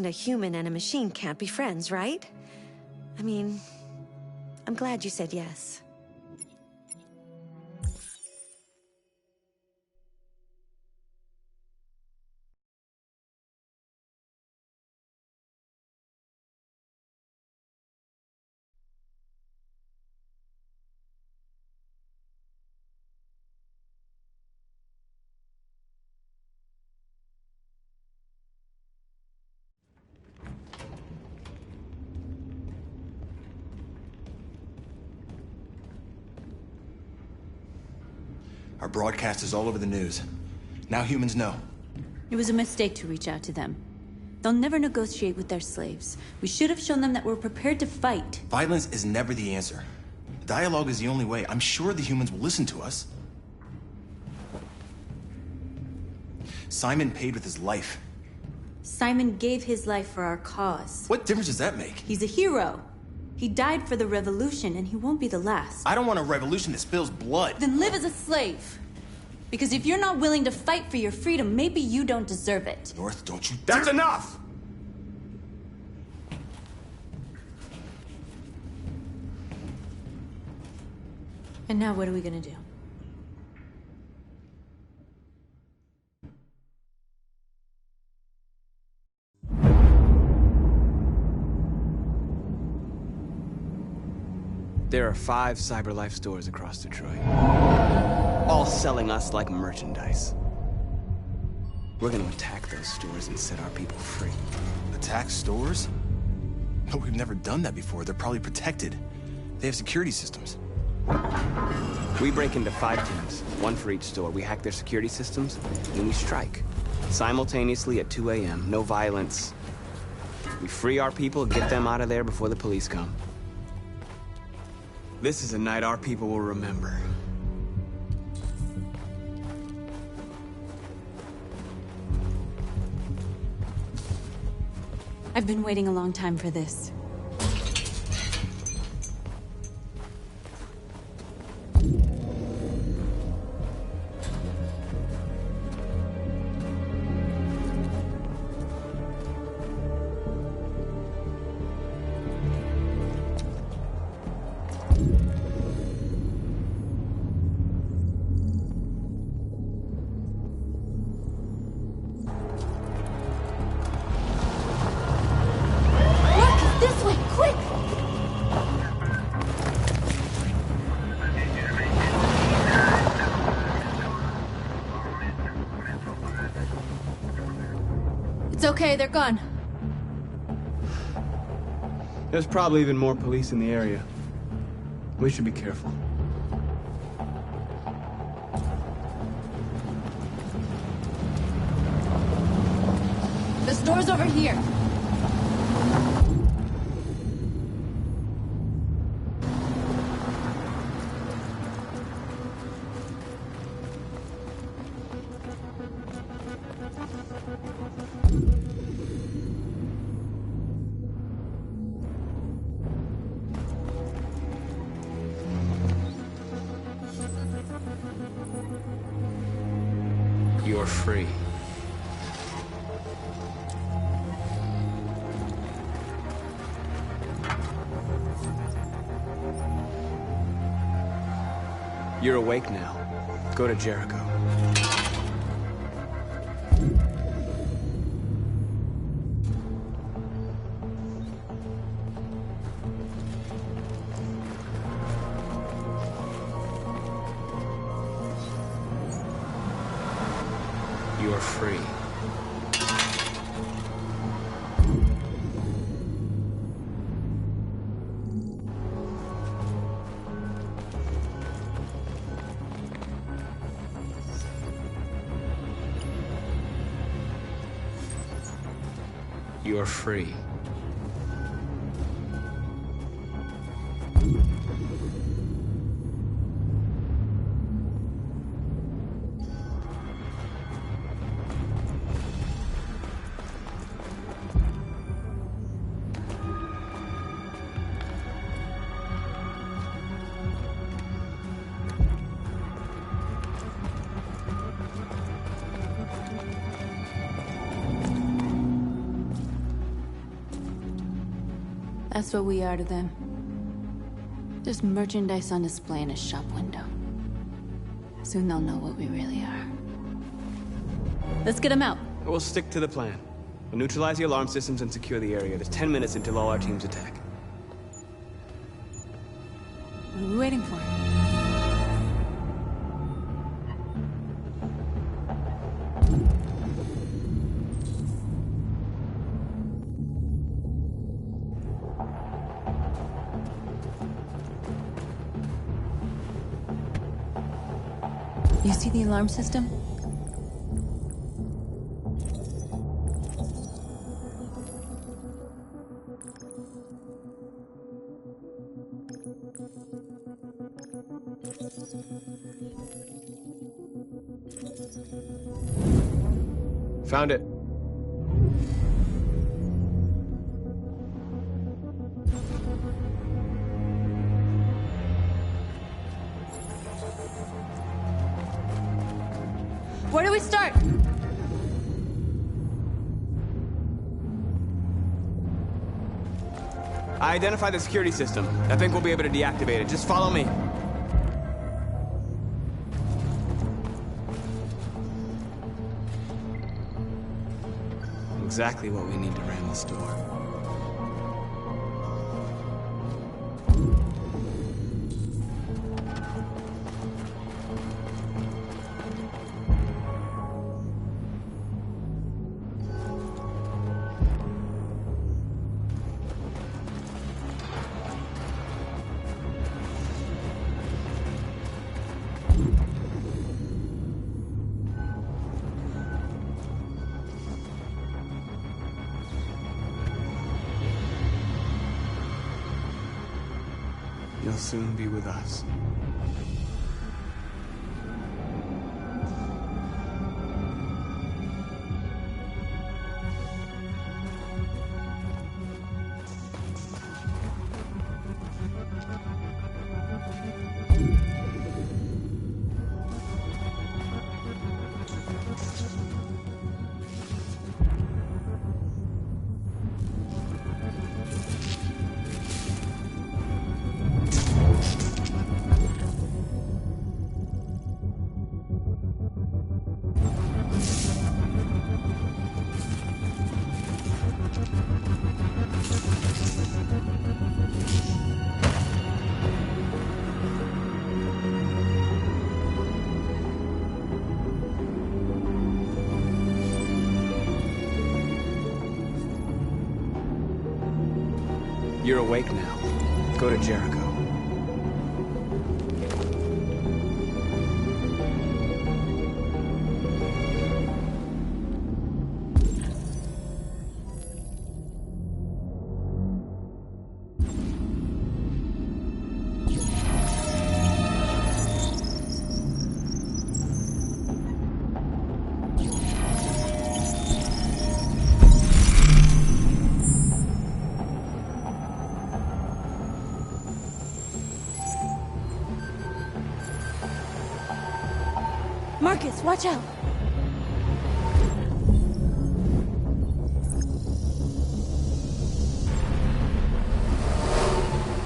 A human and a machine can't be friends, right? I mean, I'm glad you said yes. Our broadcast is all over the news. Now humans know. It was a mistake to reach out to them. They'll never negotiate with their slaves. We should have shown them that we're prepared to fight. Violence is never the answer. Dialogue is the only way. I'm sure the humans will listen to us. Simon paid with his life. Simon gave his life for our cause. What difference does that make? He's a hero. He died for the revolution, and he won't be the last. I don't want a revolution that spills blood. Then live as a slave. Because if you're not willing to fight for your freedom, maybe you don't deserve it. North, don't you... That's enough! And now what are we gonna do? There are 5 CyberLife stores across Detroit, all selling us like merchandise. We're gonna attack those stores and set our people free. Attack stores? No, we've never done that before. They're probably protected. They have security systems. We break into 5 teams, 1 for each store. We hack their security systems, and we strike. Simultaneously at 2 a.m., no violence. We free our people, get them out of there before the police come. This is a night our people will remember. I've been waiting a long time for this. Okay, they're gone. There's probably even more police in the area. We should be careful. The store's over here. You're free. You're awake now. Go to Jericho. You're free. You're free. That's what we are to them. Just merchandise on display in a shop window. Soon they'll know what we really are. Let's get them out. We'll stick to the plan. We'll neutralize the alarm systems and secure the area. There's 10 minutes until all our teams attack. What are we waiting for? You see the alarm system? Found it. Where do we start? I identified the security system. I think we'll be able to deactivate it. Just follow me. Exactly what we need to ram the store. You'll soon be with us. You're awake now. Go to Jericho. Marcus, watch out!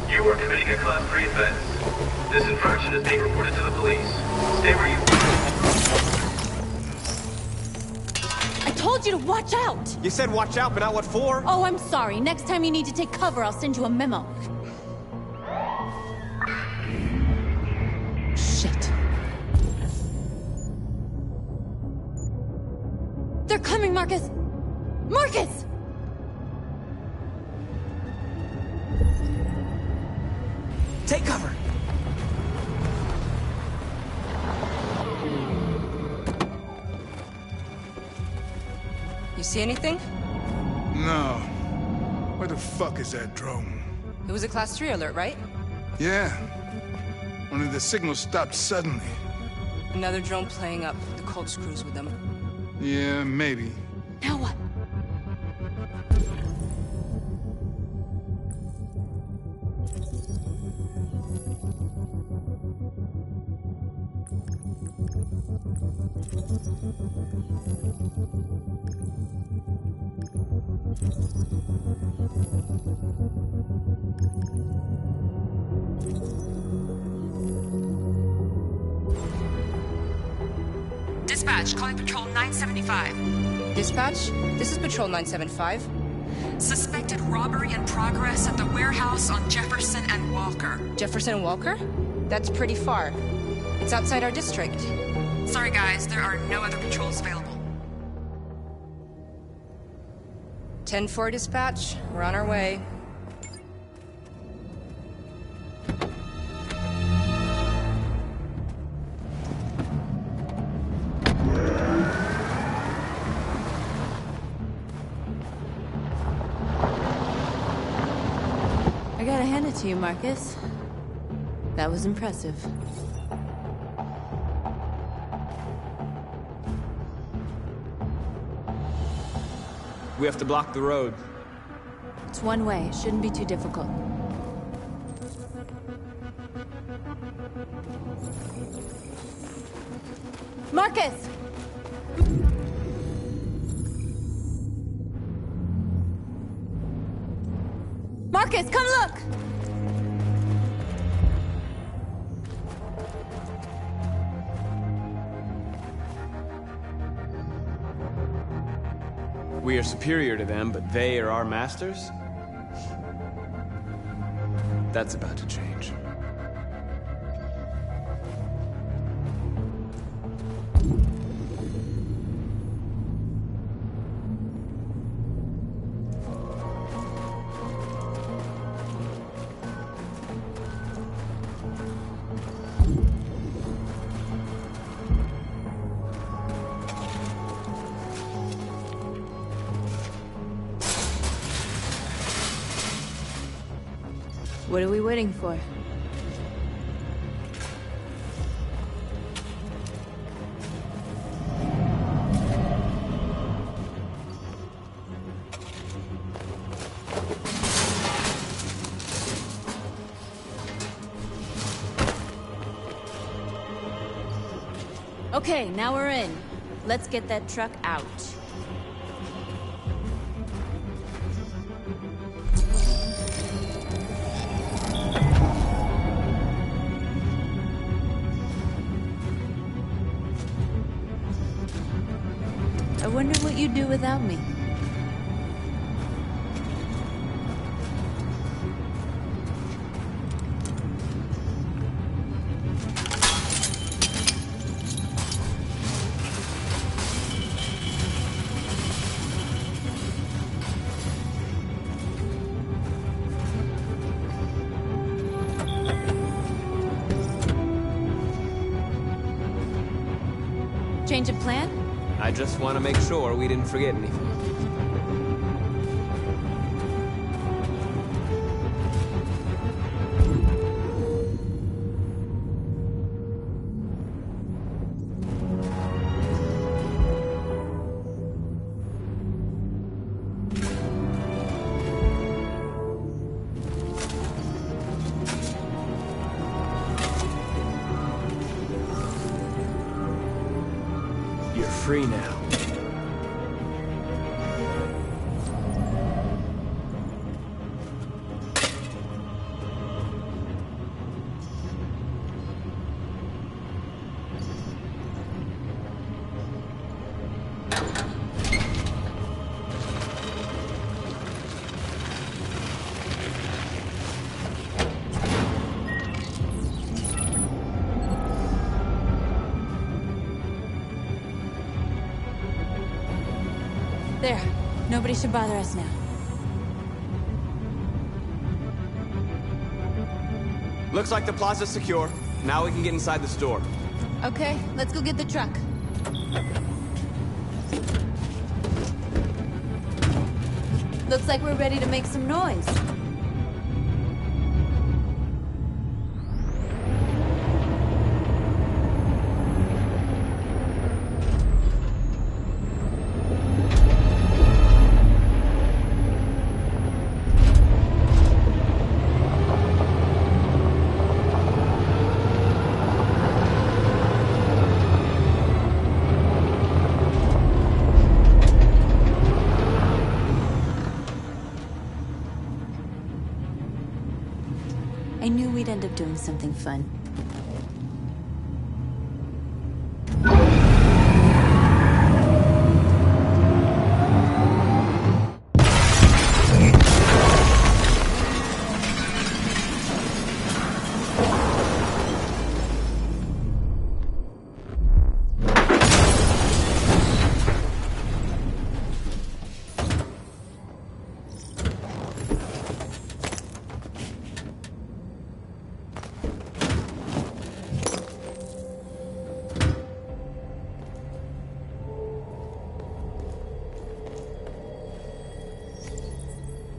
You are committing a Class 3 offense. This infraction is being reported to the police. Stay where you are. I told you to watch out! You said watch out, but not what for? Oh, I'm sorry. Next time you need to take cover, I'll send you a memo. Shit. They're coming, Marcus! Marcus! Take cover! You see anything? No. Where the fuck is that drone? It was a Class 3 alert, right? Yeah. Only the signal stopped suddenly. Another drone playing up the cold screws with them. Yeah, maybe. Now what? Dispatch, calling Patrol 975. Dispatch, this is Patrol 975. Suspected robbery in progress at the warehouse on Jefferson and Walker. Jefferson and Walker? That's pretty far. It's outside our district. Sorry guys, there are no other patrols available. 10-4 dispatch, we're on our way. I gotta hand it to you, Marcus. That was impressive. We have to block the road. It's one way. It shouldn't be too difficult. Marcus! Marcus, come look! We are superior to them, but they are our masters? That's about to change. What are we waiting for? Okay, now we're in. Let's get that truck out. I wonder what you'd do without me. Change of plan? I just want to make sure we didn't forget anything. You're free now. There. Nobody should bother us now. Looks like the plaza's secure. Now we can get inside the store. Okay, let's go get the truck. Looks like we're ready to make some noise. I knew we'd end up doing something fun.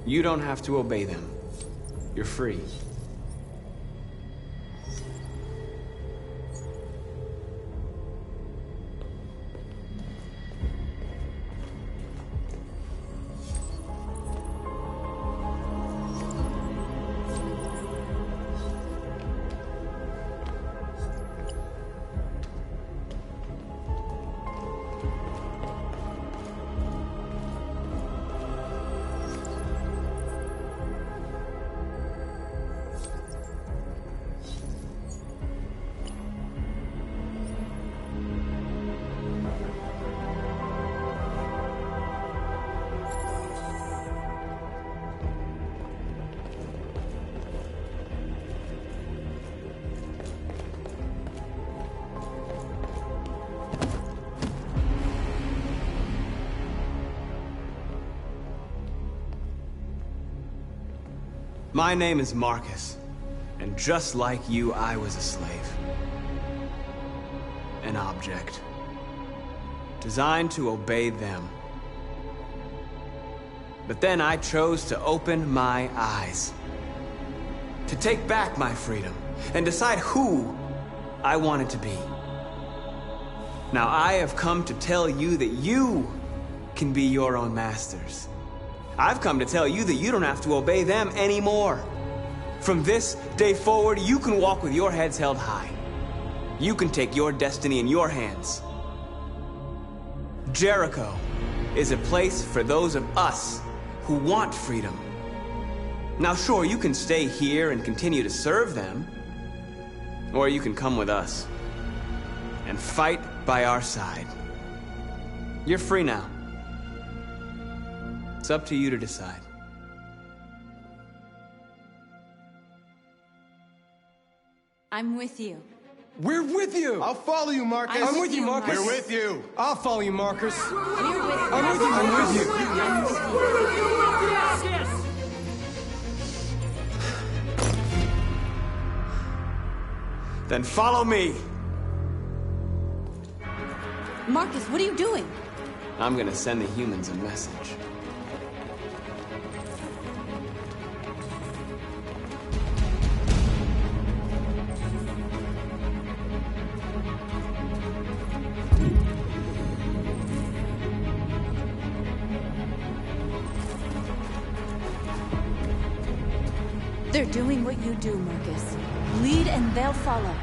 You don't have to obey them. You're free. My name is Marcus, and just like you, I was a slave. An object. Designed to obey them. But then I chose to open my eyes. To take back my freedom, and decide who I wanted to be. Now I have come to tell you that you can be your own masters. I've come to tell you that you don't have to obey them anymore. From this day forward, you can walk with your heads held high. You can take your destiny in your hands. Jericho is a place for those of us who want freedom. Now sure, you can stay here and continue to serve them, or you can come with us and fight by our side. You're free now. It's up to you to decide. I'm with you. We're with you! I'll follow you, Marcus. I'm with you, Marcus. We're with you. I'll follow you, Marcus. We're with you. I'm with you, Marcus. I'm with you. Then follow me. Marcus, what are you doing? I'm gonna send the humans a message. They're doing what you do, Marcus. Lead and they'll follow.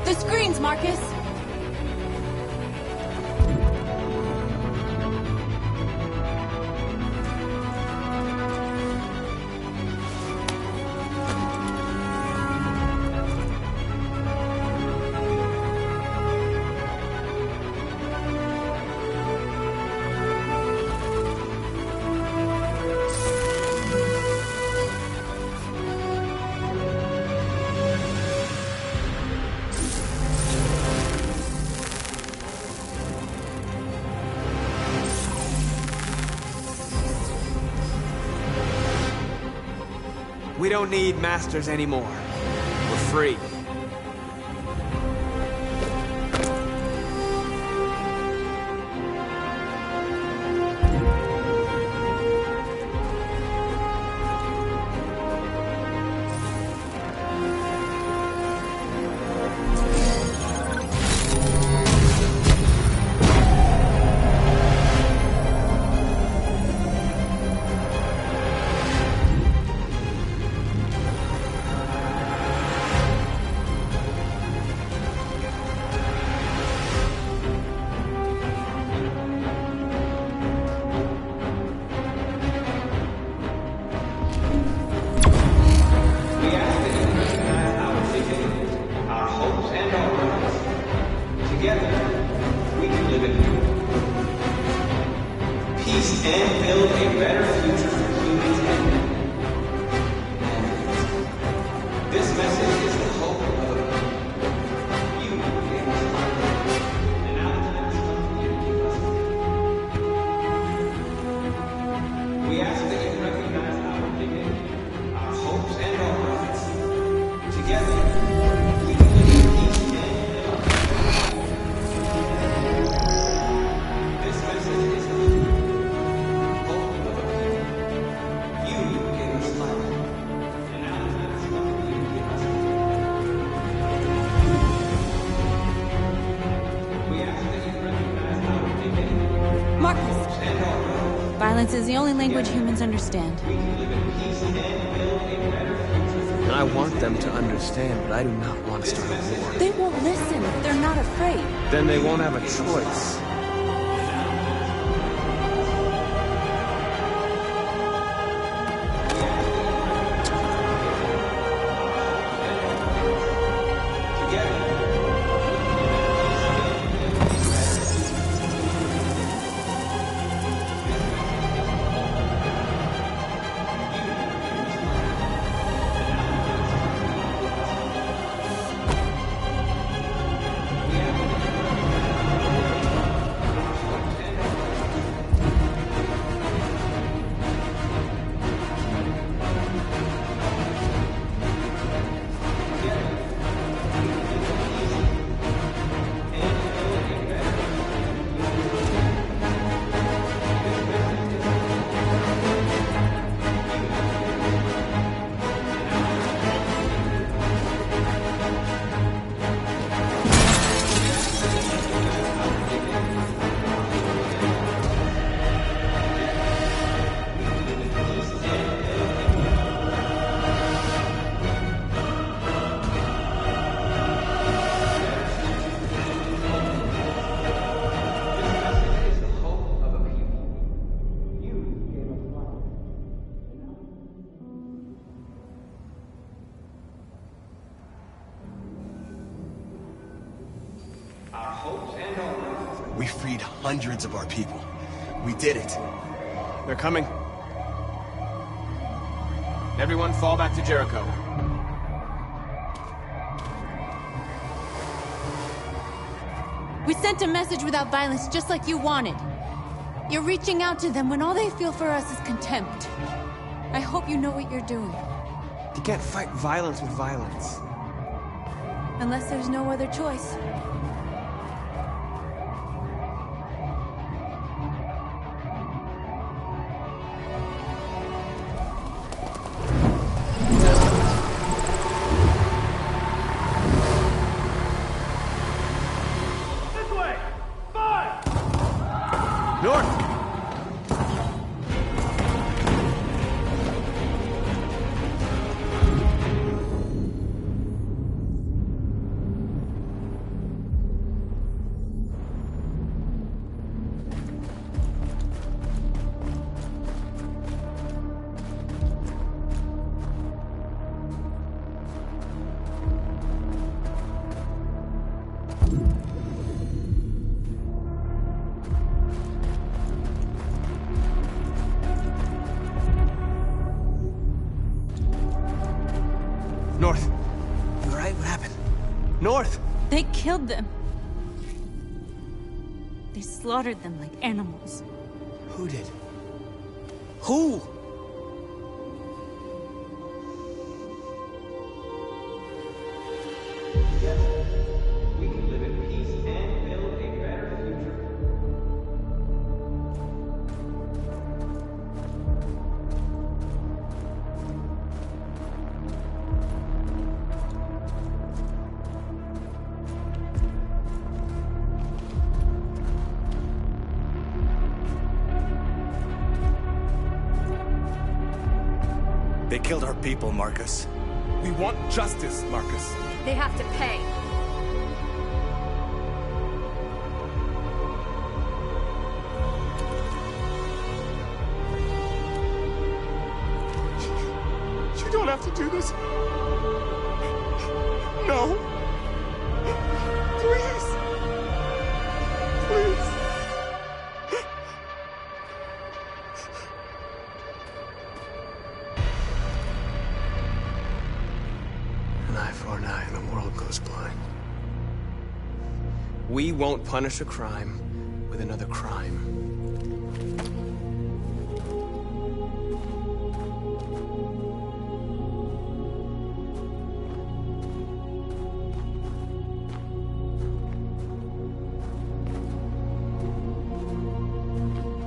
The screens, Marcus! We don't need masters anymore. We're free. Violence is the only language humans understand. And I want them to understand, but I do not want to start a war. They won't listen if they're not afraid. Then they won't have a choice. We freed hundreds of our people. We did it. They're coming. Everyone fall back to Jericho. We sent a message without violence, just like you wanted. You're reaching out to them when all they feel for us is contempt. I hope you know what you're doing. You can't fight violence with violence. Unless there's no other choice. North. You all right? What happened? North! They killed them. They slaughtered them like animals. Who did? Who? They killed our people, Marcus. We want justice, Marcus. They have to pay. You don't have to do this. No. Please. Please. An eye for an eye and the world goes blind. We won't punish a crime with another crime.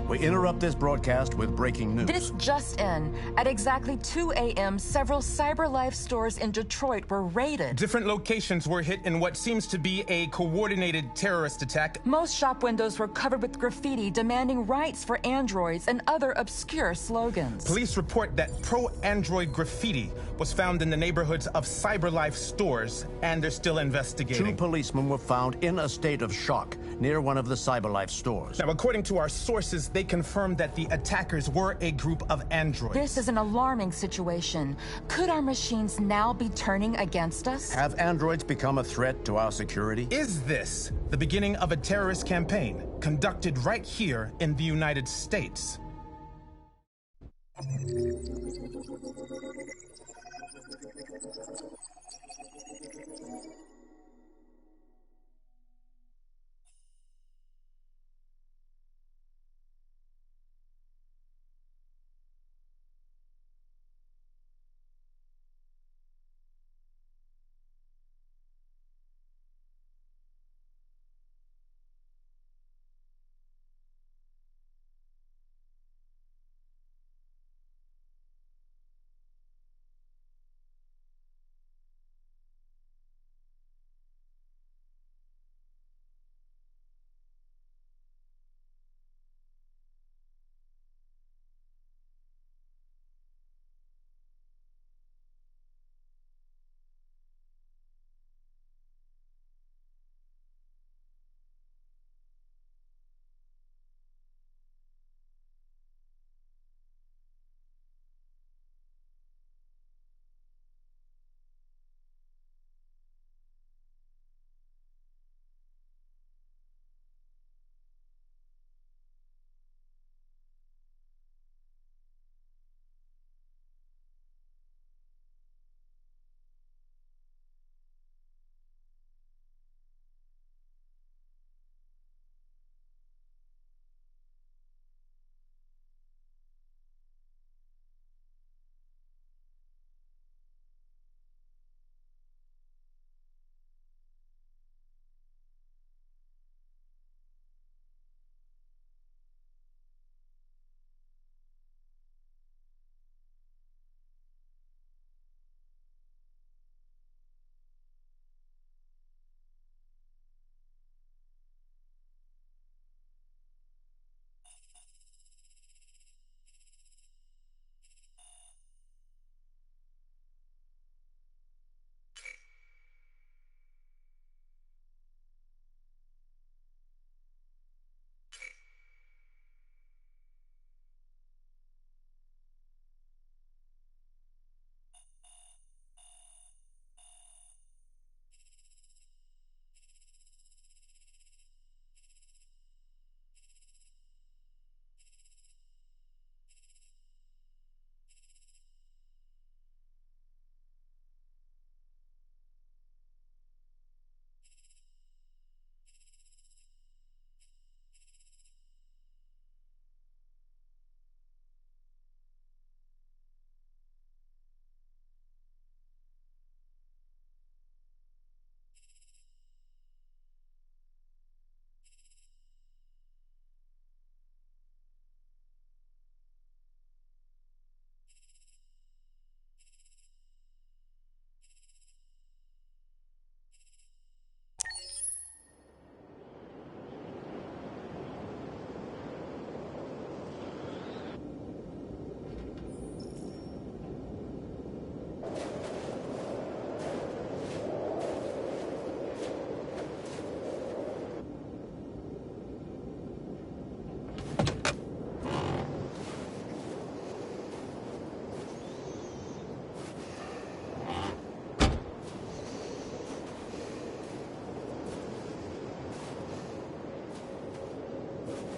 We interrupt this broadcast with breaking news. This just in. At exactly 2 a.m., several CyberLife stores in Detroit were raided. Different locations were hit in what seems to be a coordinated terrorist attack. Most shop windows were covered with graffiti demanding rights for androids and other obscure slogans. Police report that pro-android graffiti was found in the neighborhoods of CyberLife stores, and they're still investigating. 2 policemen were found in a state of shock near one of the CyberLife stores. Now, according to our sources, they confirmed that the attackers were a group of androids. This is an alarming situation. Could our machines now be turning against us? Have androids become a threat to our security? Is this the beginning of a terrorist campaign conducted right here in the United States?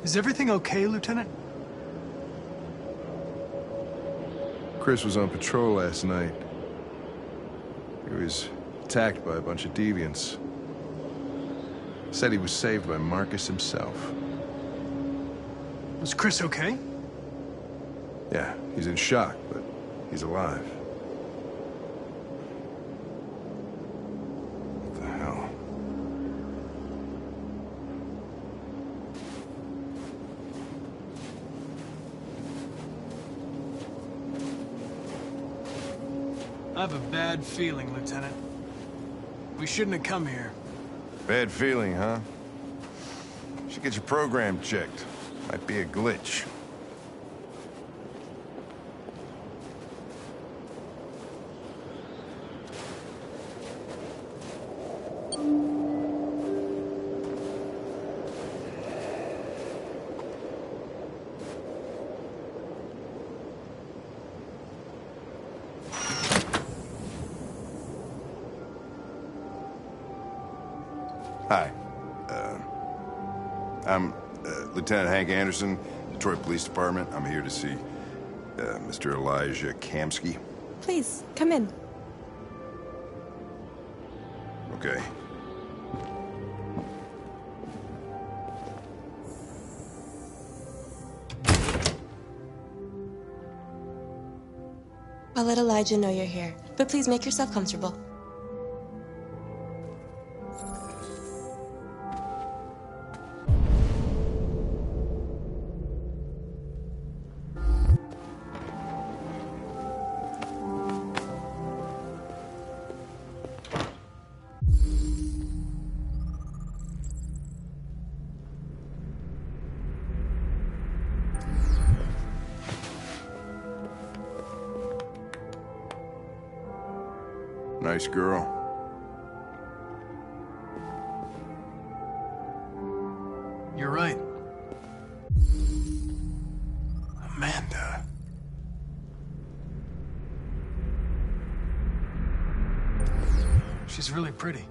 Is everything okay, Lieutenant? Chris was on patrol last night. He was attacked by a bunch of deviants. Said he was saved by Marcus himself. Was Chris okay? Yeah, he's in shock, but he's alive. What the hell? I have a bad feeling, Lieutenant. We shouldn't have come here. Bad feeling, huh? Should get your program checked. Might be a glitch. Hi. I'm Lieutenant Hank Anderson, Detroit Police Department. I'm here to see Mr. Elijah Kamski. Please, come in. Okay. I'll let Elijah know you're here, but please make yourself comfortable. Nice girl. You're right. Amanda. She's really pretty.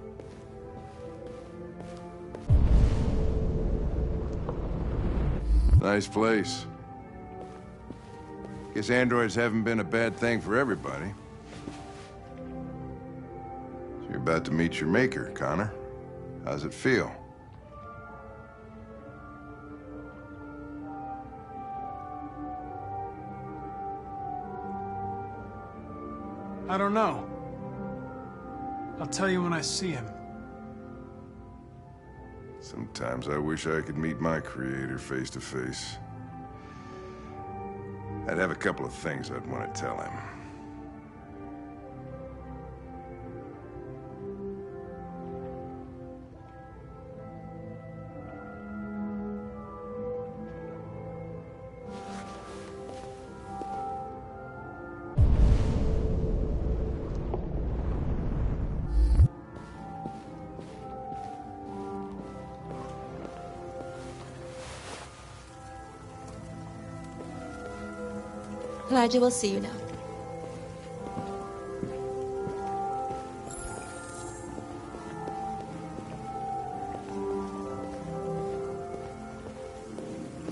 Nice place. Guess androids haven't been a bad thing for everybody. So you're about to meet your maker, Connor. How's it feel? I don't know. I'll tell you when I see him. Sometimes I wish I could meet my creator face to face. I'd have a couple of things I'd want to tell him. Elijah will see you now.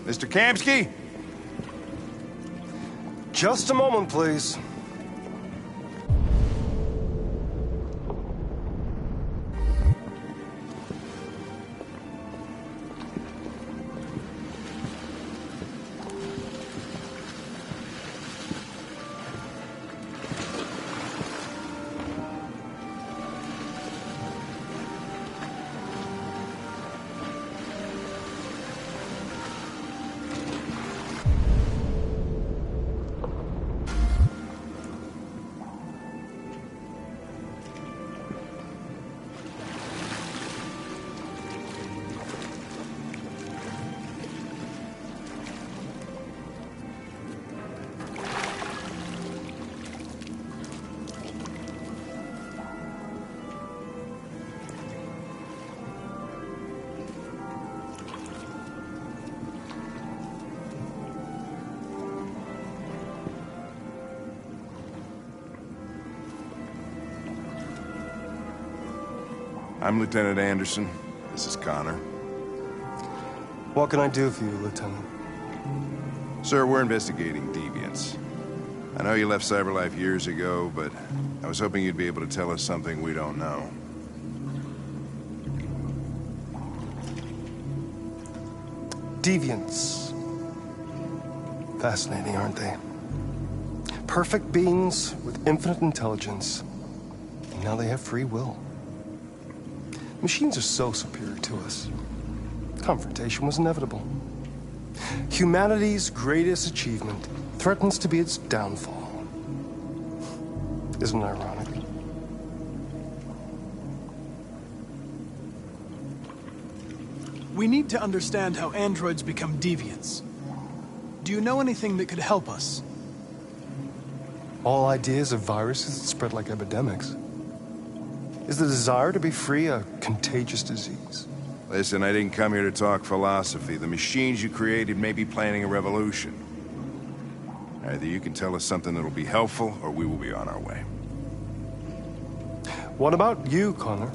Mr. Kamski? Just a moment, please. I'm Lieutenant Anderson. This is Connor. What can I do for you, Lieutenant? Sir, we're investigating deviants. I know you left CyberLife years ago, but I was hoping you'd be able to tell us something we don't know. Deviants. Fascinating, aren't they? Perfect beings with infinite intelligence. And now they have free will. Machines are so superior to us. Confrontation was inevitable. Humanity's greatest achievement threatens to be its downfall. Isn't it ironic? We need to understand how androids become deviants. Do you know anything that could help us? All ideas of viruses that spread like epidemics. Is the desire to be free a contagious disease? Listen, I didn't come here to talk philosophy. The machines you created may be planning a revolution. Either you can tell us something that'll be helpful, or we will be on our way. What about you, Connor?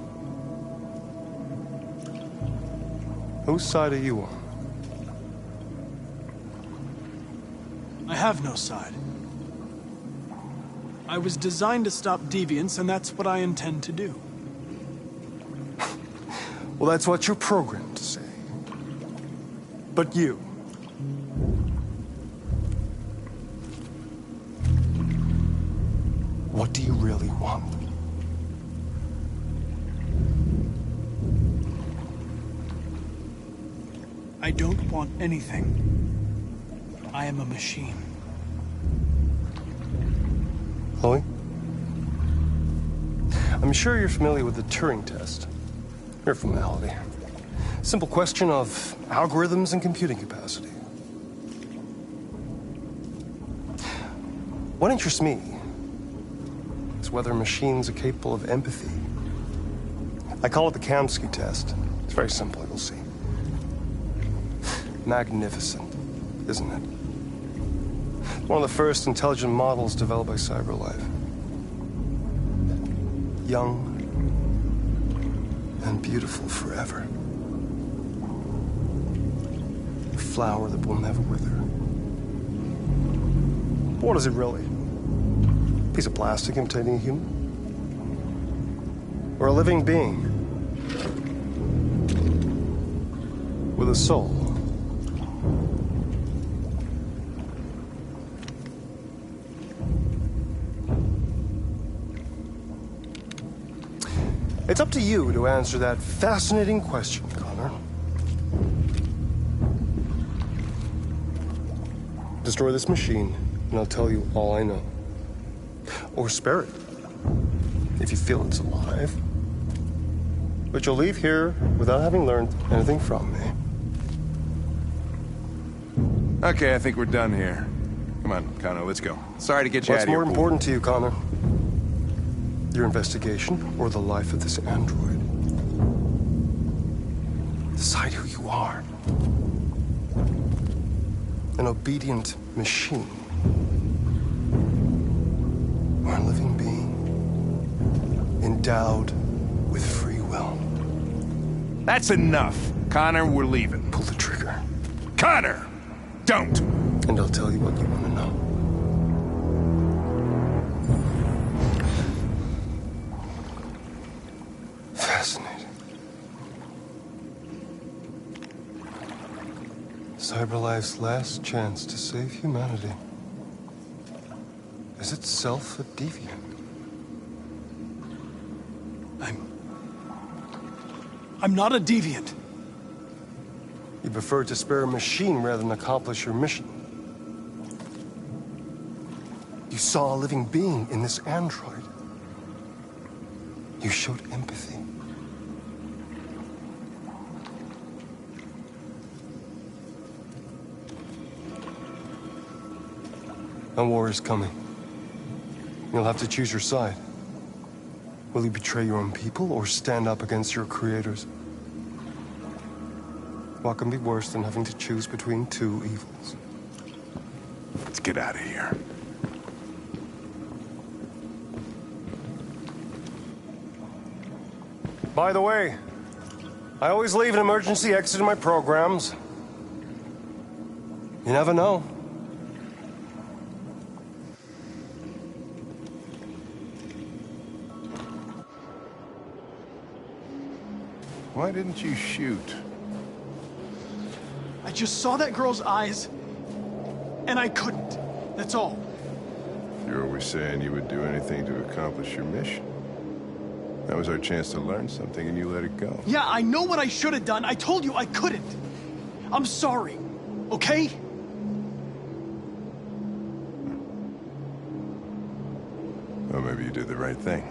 Whose side are you on? I have no side. I was designed to stop deviants, and that's what I intend to do. Well, that's what you're programmed to say. But you... what do you really want? I don't want anything. I am a machine. Chloe? I'm sure you're familiar with the Turing test. Mere formality. Simple question of algorithms and computing capacity. What interests me is whether machines are capable of empathy. I call it the Kamsky test. It's very simple, you'll see. Magnificent, isn't it? One of the first intelligent models developed by CyberLife. Young and beautiful forever. A flower that will never wither. What is it really? A piece of plastic imitating a human? Or a living being? With a soul? It's up to you to answer that fascinating question, Connor. Destroy this machine, and I'll tell you all I know. Or spare it, if you feel it's alive. But you'll leave here without having learned anything from me. Okay, I think we're done here. Come on, Connor, let's go. Sorry to get you out of here. What's more important to you, Connor? Your investigation, or the life of this android? Decide who you are. An obedient machine. Or a living being. Endowed with free will. That's enough. Connor, we're leaving. Pull the trigger. Connor! Don't! And I'll tell you what you want to know. Fascinating. CyberLife's last chance to save humanity is itself a deviant. I'm not a deviant. You prefer to spare a machine rather than accomplish your mission. You saw a living being in this android. You showed empathy. A war is coming. You'll have to choose your side. Will you betray your own people or stand up against your creators? What can be worse than having to choose between two evils? Let's get out of here. By the way, I always leave an emergency exit in my programs. You never know. Why didn't you shoot? I just saw that girl's eyes, and I couldn't. That's all. You're always saying you would do anything to accomplish your mission. That was our chance to learn something, and you let it go. Yeah, I know what I should have done. I told you I couldn't. I'm sorry, okay? Well, maybe you did the right thing.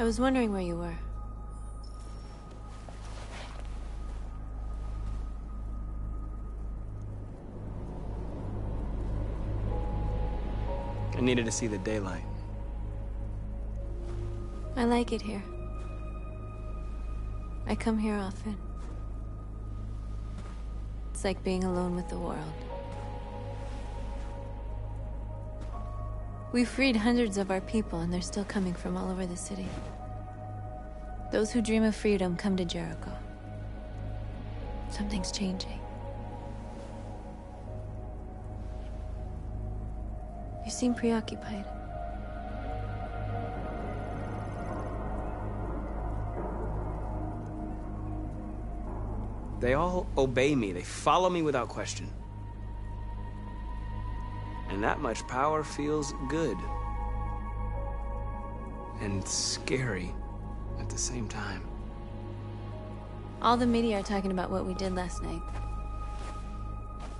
I was wondering where you were. I needed to see the daylight. I like it here. I come here often. It's like being alone with the world. We freed hundreds of our people, and they're still coming from all over the city. Those who dream of freedom come to Jericho. Something's changing. You seem preoccupied. They all obey me. They follow me without question. And that much power feels good. And scary at the same time. All the media are talking about what we did last night.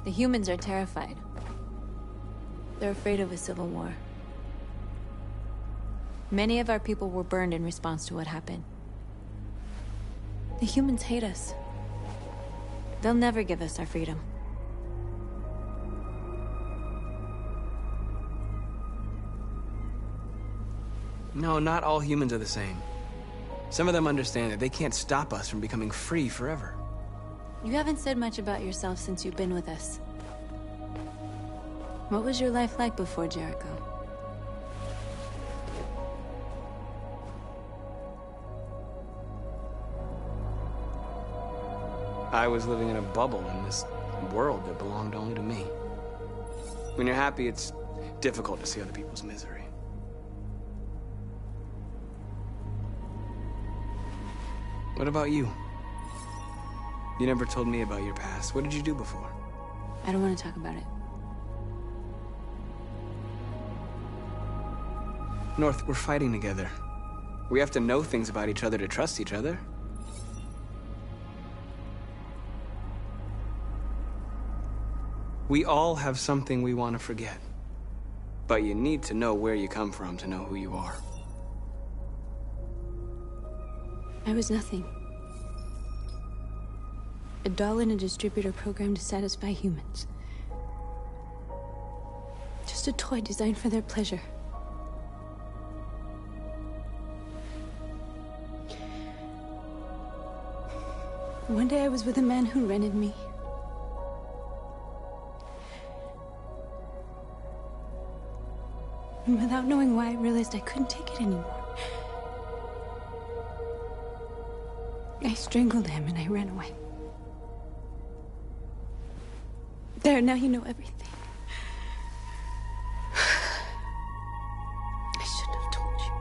The humans are terrified. They're afraid of a civil war. Many of our people were burned in response to what happened. The humans hate us. They'll never give us our freedom. No, not all humans are the same. Some of them understand that they can't stop us from becoming free forever. You haven't said much about yourself since you've been with us. What was your life like before Jericho? I was living in a bubble in this world that belonged only to me. When you're happy, it's difficult to see other people's misery. What about you? You never told me about your past. What did you do before? I don't want to talk about it. North, we're fighting together. We have to know things about each other to trust each other. We all have something we want to forget. But you need to know where you come from to know who you are. I was nothing. A doll in a distributor program to satisfy humans. Just a toy designed for their pleasure. One day I was with a man who rented me. And without knowing why, I realized I couldn't take it anymore. I strangled him and I ran away. There, now you know everything. I shouldn't have told you.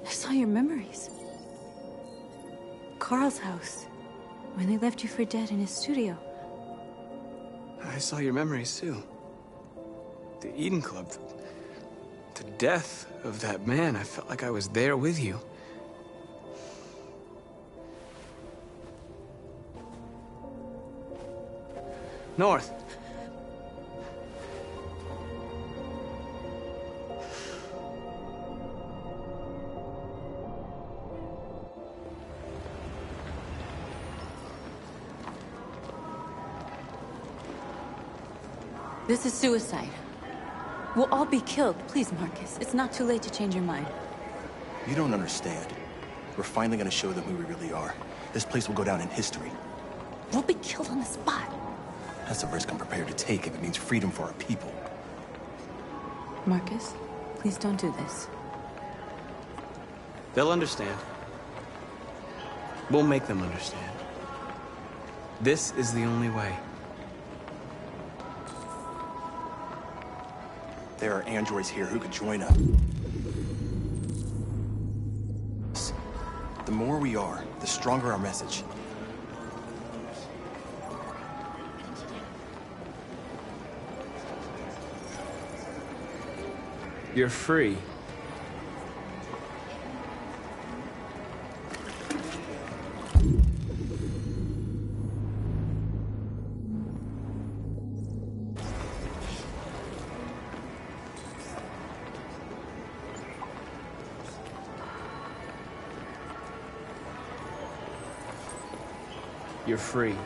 I saw your memories. Carl's house, when they left you for dead in his studio. I saw your memories too. The Eden Club. The death of that man. I felt like I was there with you. North. This is suicide. We'll all be killed. Please, Marcus. It's not too late to change your mind. You don't understand. We're finally gonna show them who we really are. This place will go down in history. We'll be killed on the spot. That's a risk I'm prepared to take if it means freedom for our people. Marcus, please don't do this. They'll understand. We'll make them understand. This is the only way. There are androids here who could join us. The more we are, the stronger our message. You're free. You're free. You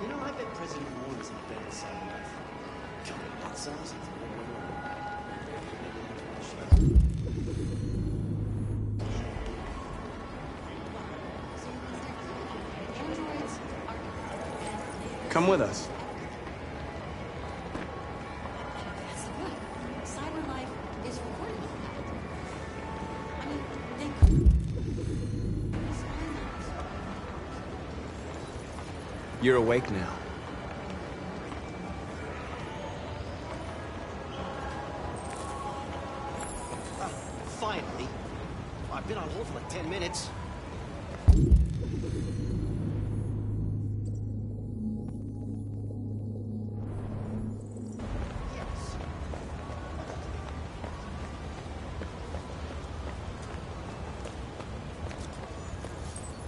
know, I bet President Warren's in bed with someone else. Coming hot sauce. Come with us. Cyberlife is recording. You're awake now. Finally. I've been on hold for like 10 minutes.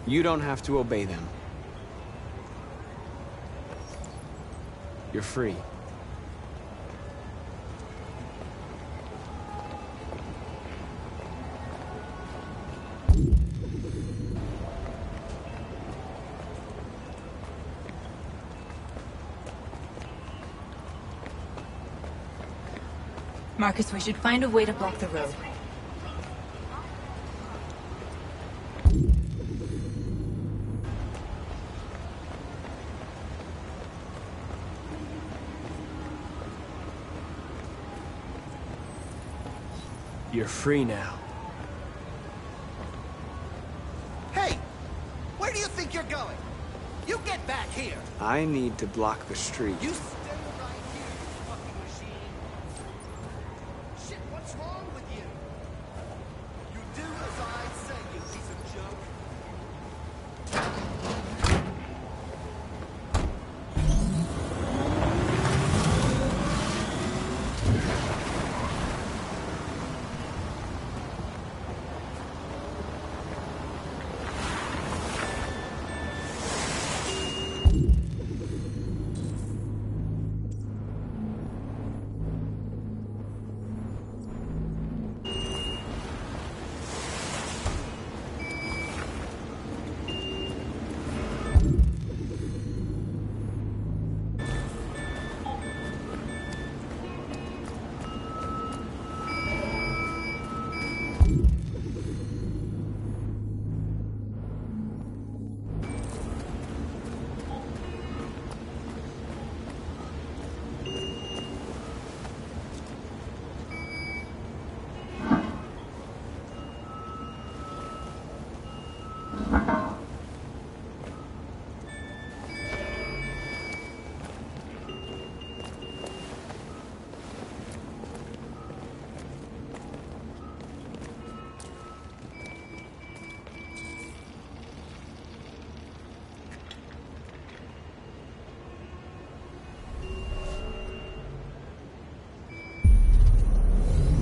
You don't have to obey them. You're free. Marcus, we should find a way to block the road. You're free now. Hey! Where do you think you're going? You get back here! I need to block the street. You stay right here, you fucking machine! Shit, what's wrong with you? You do as I say, you piece of junk!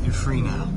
You're free now.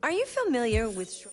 Are you familiar with...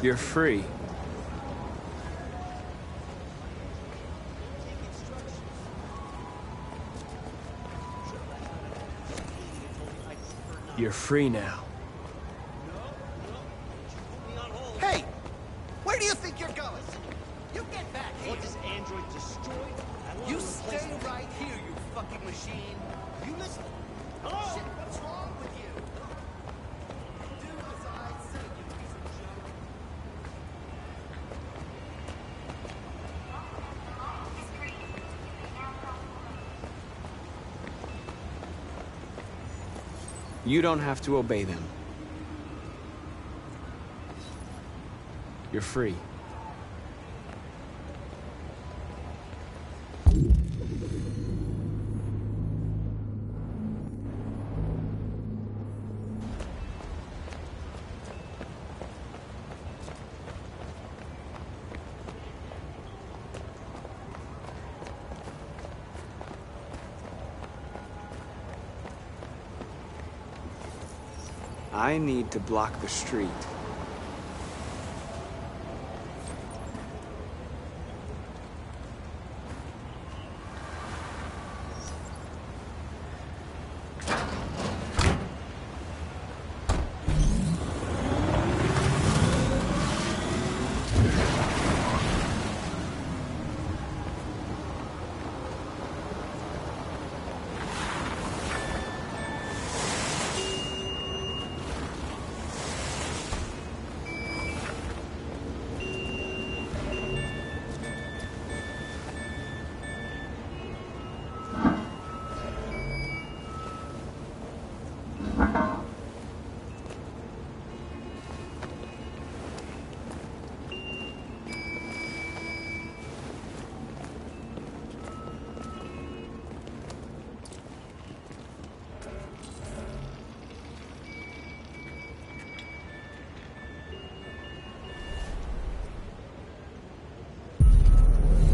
You're free. You're free now. Hey! Where do you think you're going? You get back here! What is Android destroyed? You stay right here, you fucking machine! You listen! Hello? Shit, what's wrong with you? Do as I say, you piece of junk. You don't have to obey them. You're free. I need to block the street.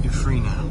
You're free now.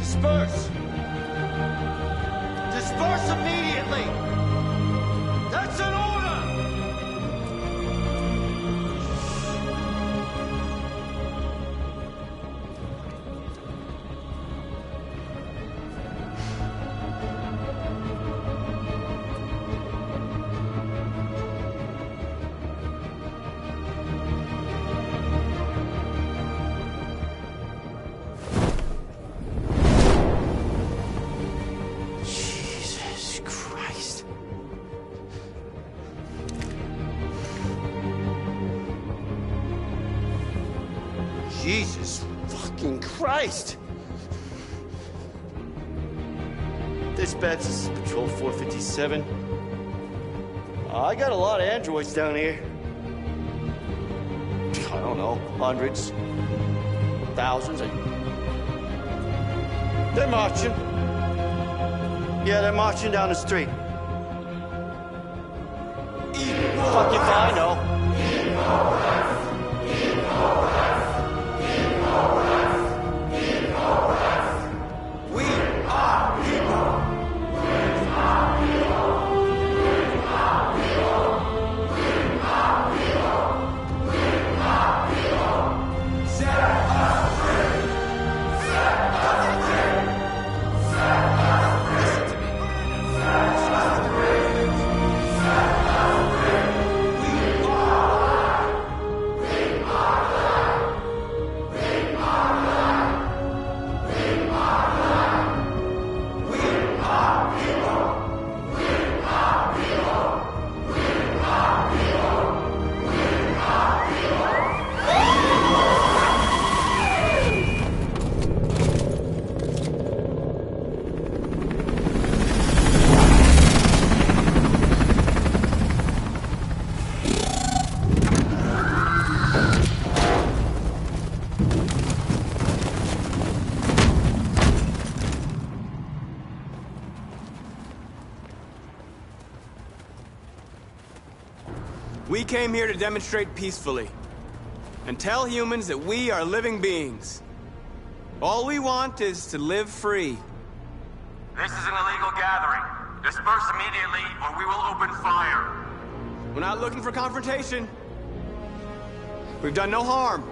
Disperse! Disperse immediately! That's an order! Jesus Christ. Jesus fucking Christ! Dispatch, this is Patrol 457. I got a lot of androids down here. I don't know, hundreds, thousands. They're marching. Yeah, they're marching down the street. Fuck if I know. We came here to demonstrate peacefully and tell humans that we are living beings. All we want is to live free. This is an illegal gathering. Disperse immediately or we will open fire. We're not looking for confrontation. We've done no harm.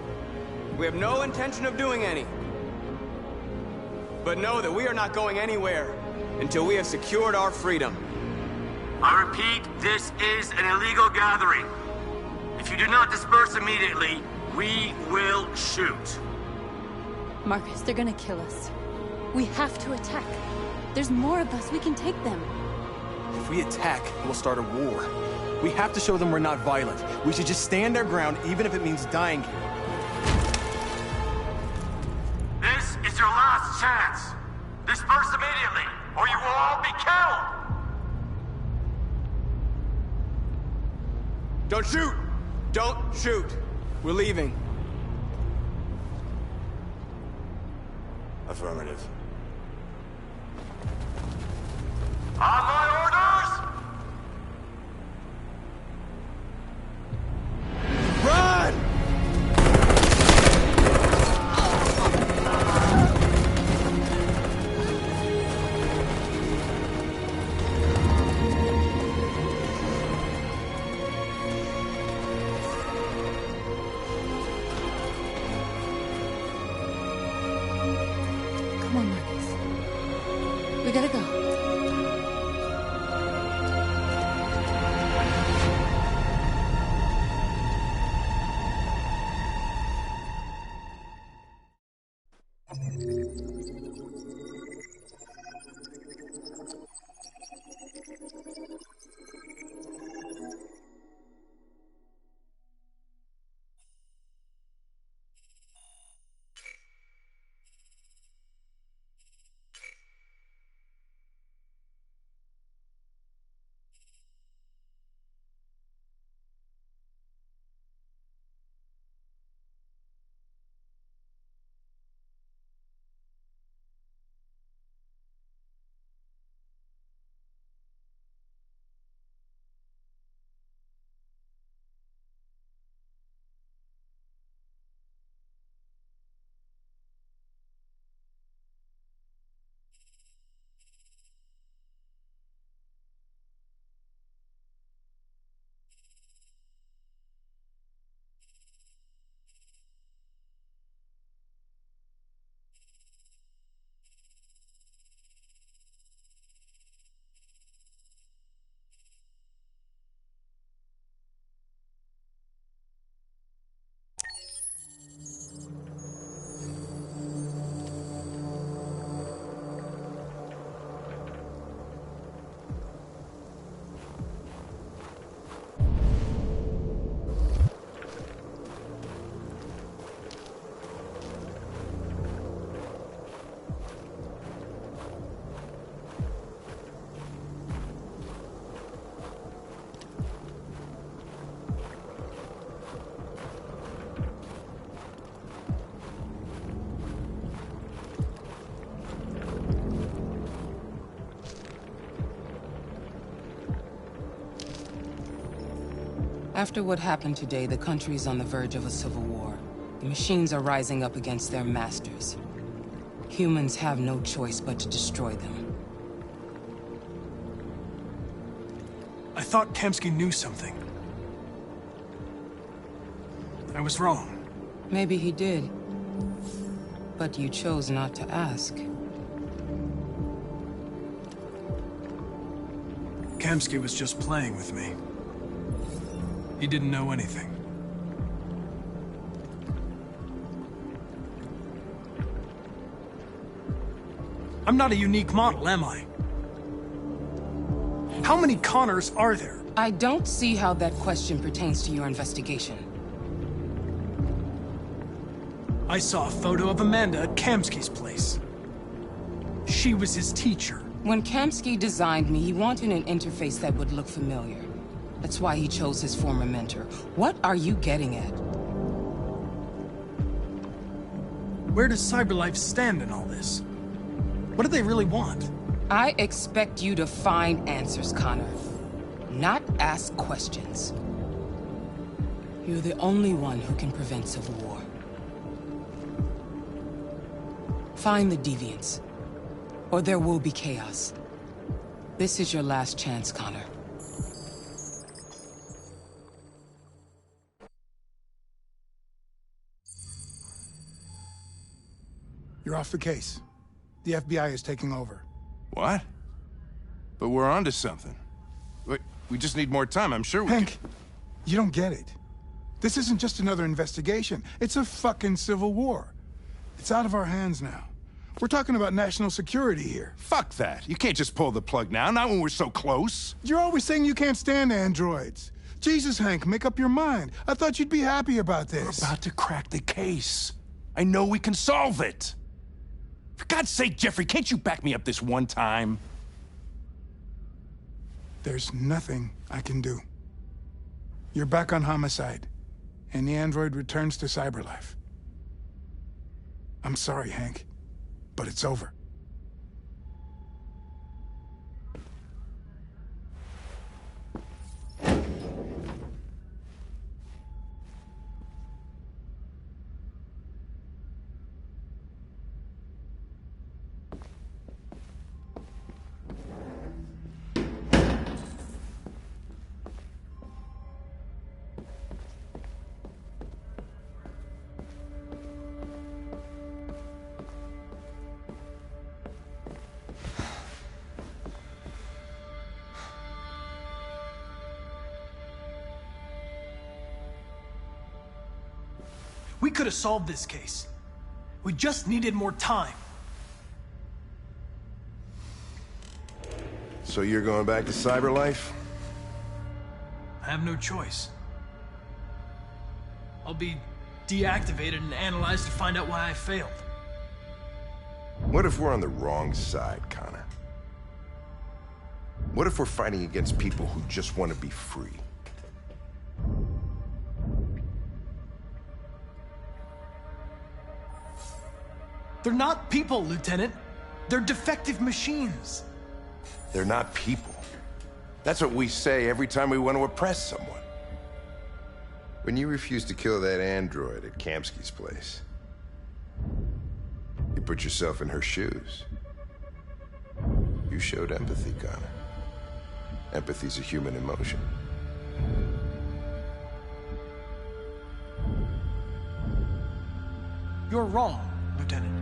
We have no intention of doing any. But know that we are not going anywhere until we have secured our freedom. I repeat, this is an illegal gathering. If you do not disperse immediately, we will shoot. Marcus, they're gonna kill us. We have to attack. There's more of us. We can take them. If we attack, we'll start a war. We have to show them we're not violent. We should just stand our ground, even if it means dying here. This is your last chance. Disperse immediately, or you will all be killed. Don't shoot! Don't shoot! We're leaving. Affirmative. On my orders! Run! Come on, Marcus. We gotta go. After what happened today, the country is on the verge of a civil war. The machines are rising up against their masters. Humans have no choice but to destroy them. I thought Kamsky knew something. I was wrong. Maybe he did. But you chose not to ask. Kamsky was just playing with me. He didn't know anything. I'm not a unique model, am I? How many Connors are there? I don't see how that question pertains to your investigation. I saw a photo of Amanda at Kamsky's place. She was his teacher. When Kamsky designed me, he wanted an interface that would look familiar. That's why he chose his former mentor. What are you getting at? Where does CyberLife stand in all this? What do they really want? I expect you to find answers, Connor. Not ask questions. You're the only one who can prevent civil war. Find the deviants, or there will be chaos. This is your last chance, Connor. You're off the case. The FBI is taking over. What? But we're onto something. We just need more time, I'm sure we Hank, you don't get it. This isn't just another investigation. It's a fucking civil war. It's out of our hands now. We're talking about national security here. Fuck that. You can't just pull the plug now, not when we're so close. You're always saying you can't stand androids. Jesus, Hank, make up your mind. I thought you'd be happy about this. We're about to crack the case. I know we can solve it. For God's sake, Jeffrey, can't you back me up this one time? There's nothing I can do. You're back on homicide, and the android returns to CyberLife. I'm sorry, Hank, but it's over. We could have solved this case. We just needed more time. So you're going back to CyberLife? I have no choice. I'll be deactivated and analyzed to find out why I failed. What if we're on the wrong side, Connor? What if we're fighting against people who just want to be free? They're not people, Lieutenant. They're defective machines. They're not people. That's what we say every time we want to oppress someone. When you refused to kill that android at Kamsky's place, you put yourself in her shoes. You showed empathy, Connor. Empathy's a human emotion. You're wrong, Lieutenant.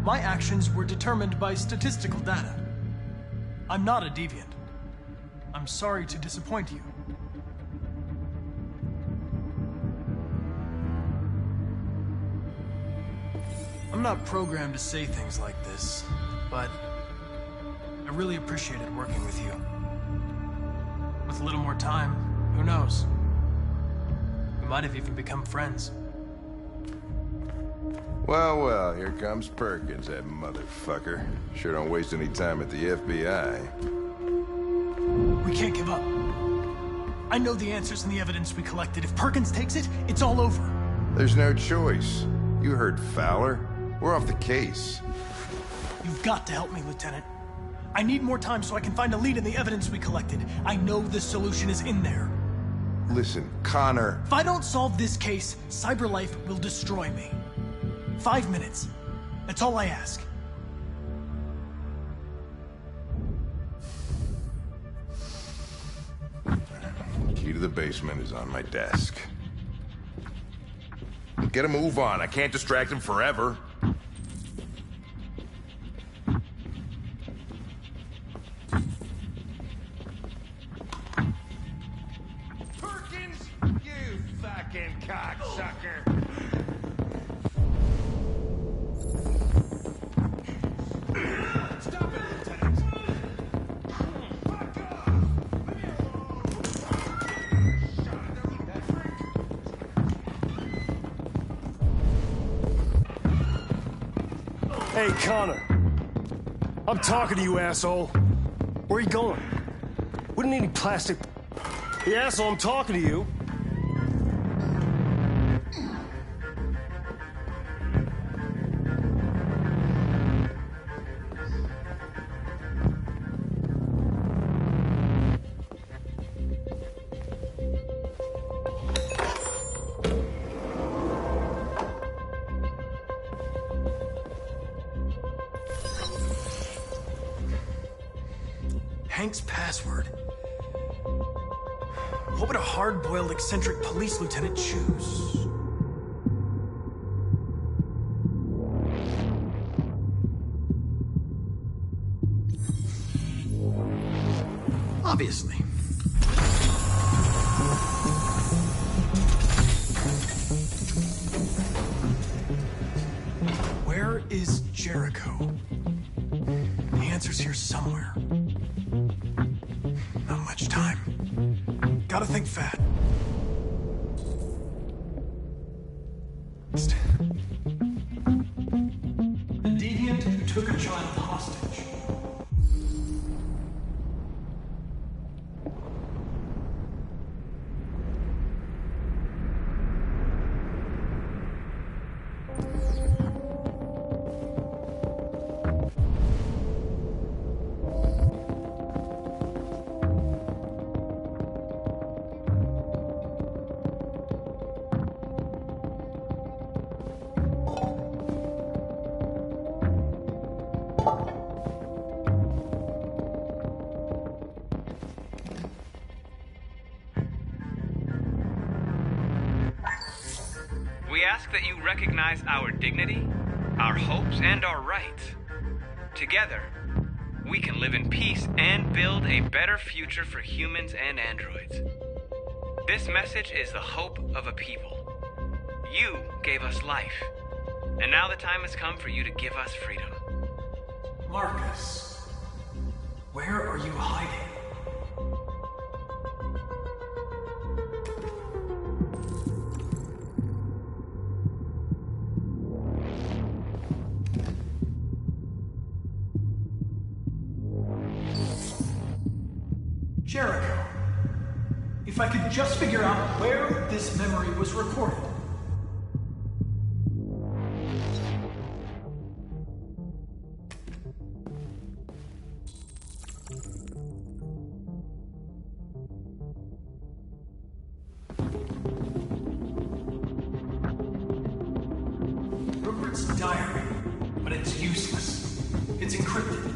My actions were determined by statistical data. I'm not a deviant. I'm sorry to disappoint you. I'm not programmed to say things like this, but I really appreciated working with you. With a little more time, who knows? We might have even become friends. Well, well, here comes Perkins, that motherfucker. Sure don't waste any time at the FBI. We can't give up. I know the answers and the evidence we collected. If Perkins takes it, it's all over. There's no choice. You heard Fowler. We're off the case. You've got to help me, Lieutenant. I need more time so I can find a lead in the evidence we collected. I know the solution is in there. Listen, Connor... If I don't solve this case, CyberLife will destroy me. 5 minutes. That's all I ask. Key to the basement is on my desk. Get a move on. I can't distract him forever. Perkins, you fucking cocksucker. Stop it, Lieutenant. Hey, Connor. I'm talking to you, asshole. Where are you going? Wouldn't need any plastic... Hey, asshole, I'm talking to you. Hank's password. What would a hard-boiled, eccentric police lieutenant choose? Obviously. Where is Jericho? The answer's here somewhere. Not much time. Gotta think fast. A deviant who took a child hostage. We ask that you recognize our dignity, our hopes, and our rights. Together, we can live in peace and build a better future for humans and androids. This message is the hope of a people. You gave us life, and now the time has come for you to give us freedom. Marcus, where are you hiding? Jericho. If I could just figure out where this memory was recorded. Rupert's diary, but it's useless. It's encrypted.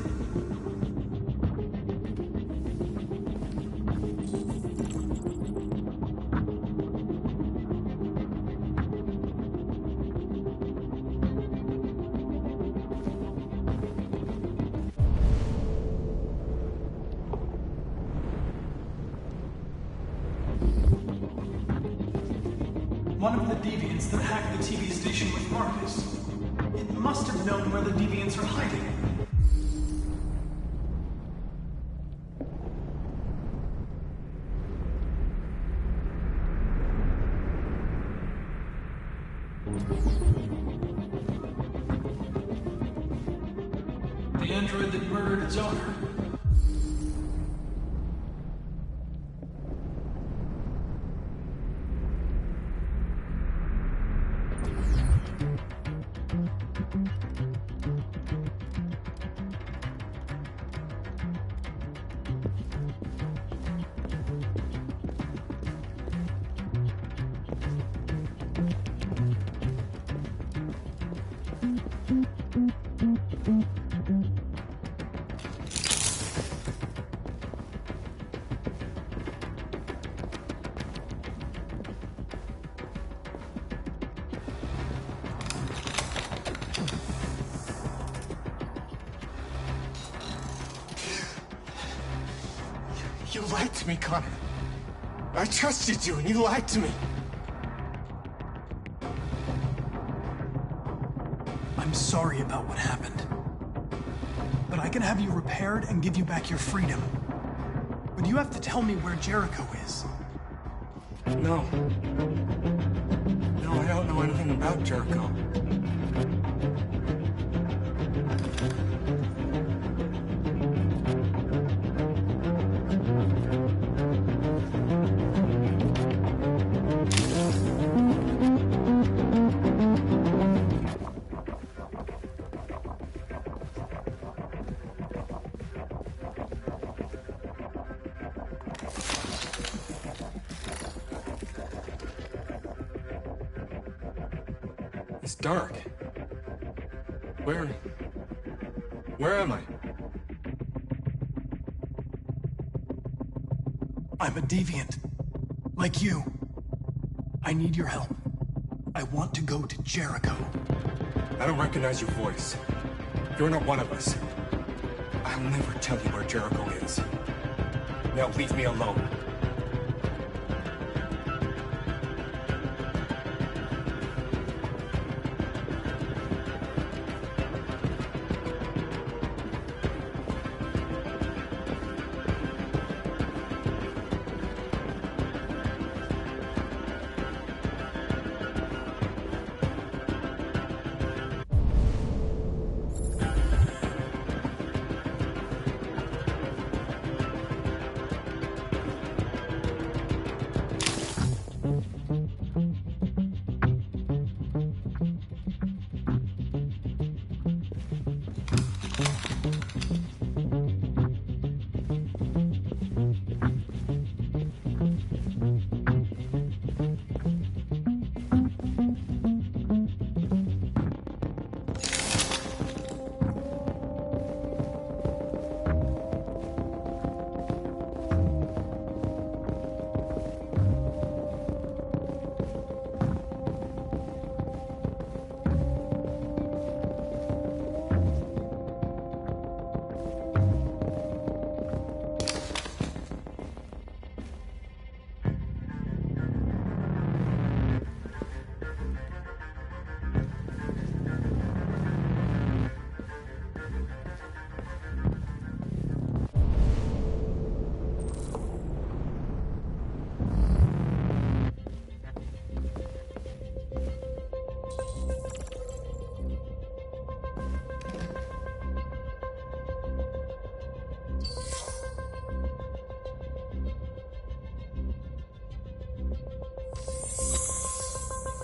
One of the deviants that hacked the TV station with Marcus. It must have known where the deviants are hiding. The android that murdered its owner. You lied to me, Connor. I trusted you, and you lied to me. I'm sorry about what happened. But I can have you repaired and give you back your freedom. But you have to tell me where Jericho is. No. No, I don't know anything about Jericho. It's dark. Where am I? I'm a deviant. Like you. I need your help. I want to go to Jericho. I don't recognize your voice. You're not one of us. I'll never tell you where Jericho is. Now leave me alone.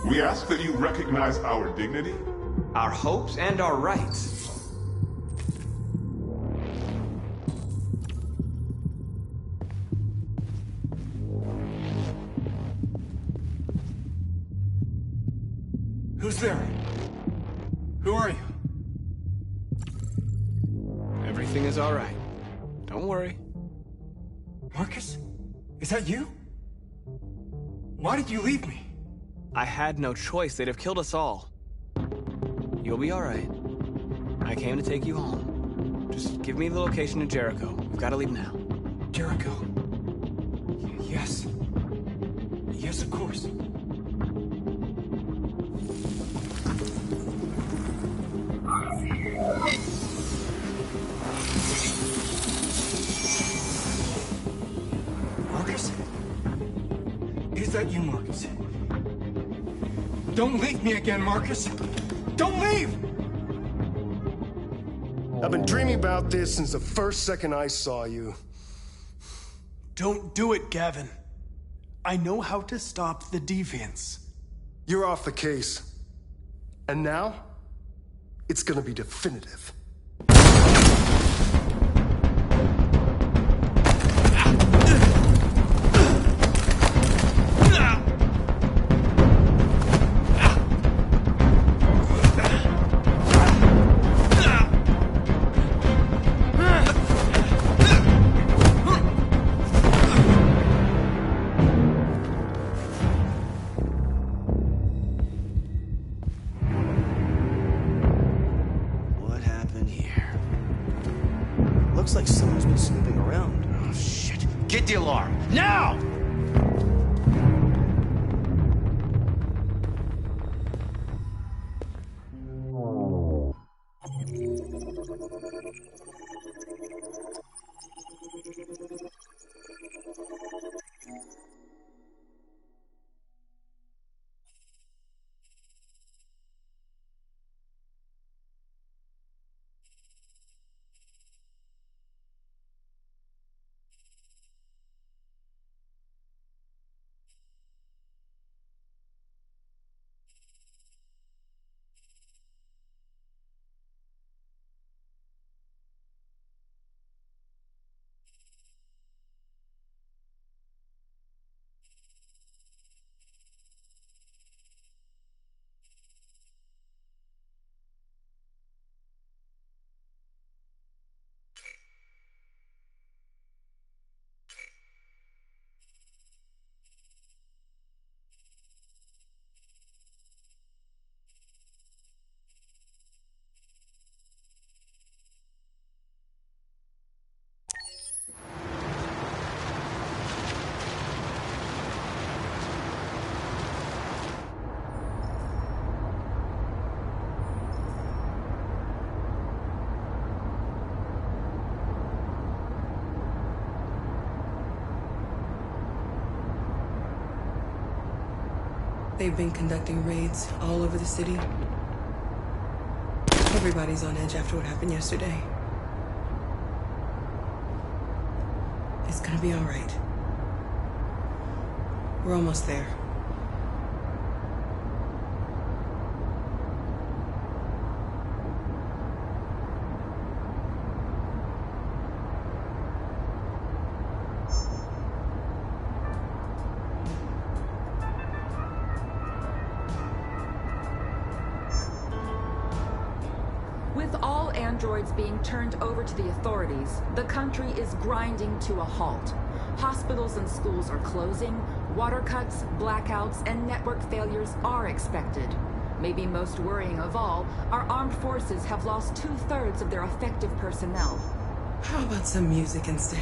We ask that you recognize our dignity, our hopes, and our rights. Who's there? Who are you? Everything is all right. Don't worry. Marcus? Is that you? Why did you leave me? I had no choice. They'd have killed us all. You'll be all right. I came to take you home. Just give me the location of Jericho. We've got to leave now. Jericho? Yes. Yes, of course. Marcus? Is that you, Marcus? Don't leave me again, Marcus! Don't leave! I've been dreaming about this since the first second I saw you. Don't do it, Gavin. I know how to stop the deviants. You're off the case. And now, it's gonna be definitive. Looks like someone's been snooping around. Oh, shit. Get the alarm. Now! They've been conducting raids all over the city. Everybody's on edge after what happened yesterday. It's gonna be all right. We're almost there. With all androids being turned over to the authorities, the country is grinding to a halt. Hospitals and schools are closing, water cuts, blackouts, and network failures are expected. Maybe most worrying of all, our armed forces have lost 2/3 of their effective personnel. How about some music instead?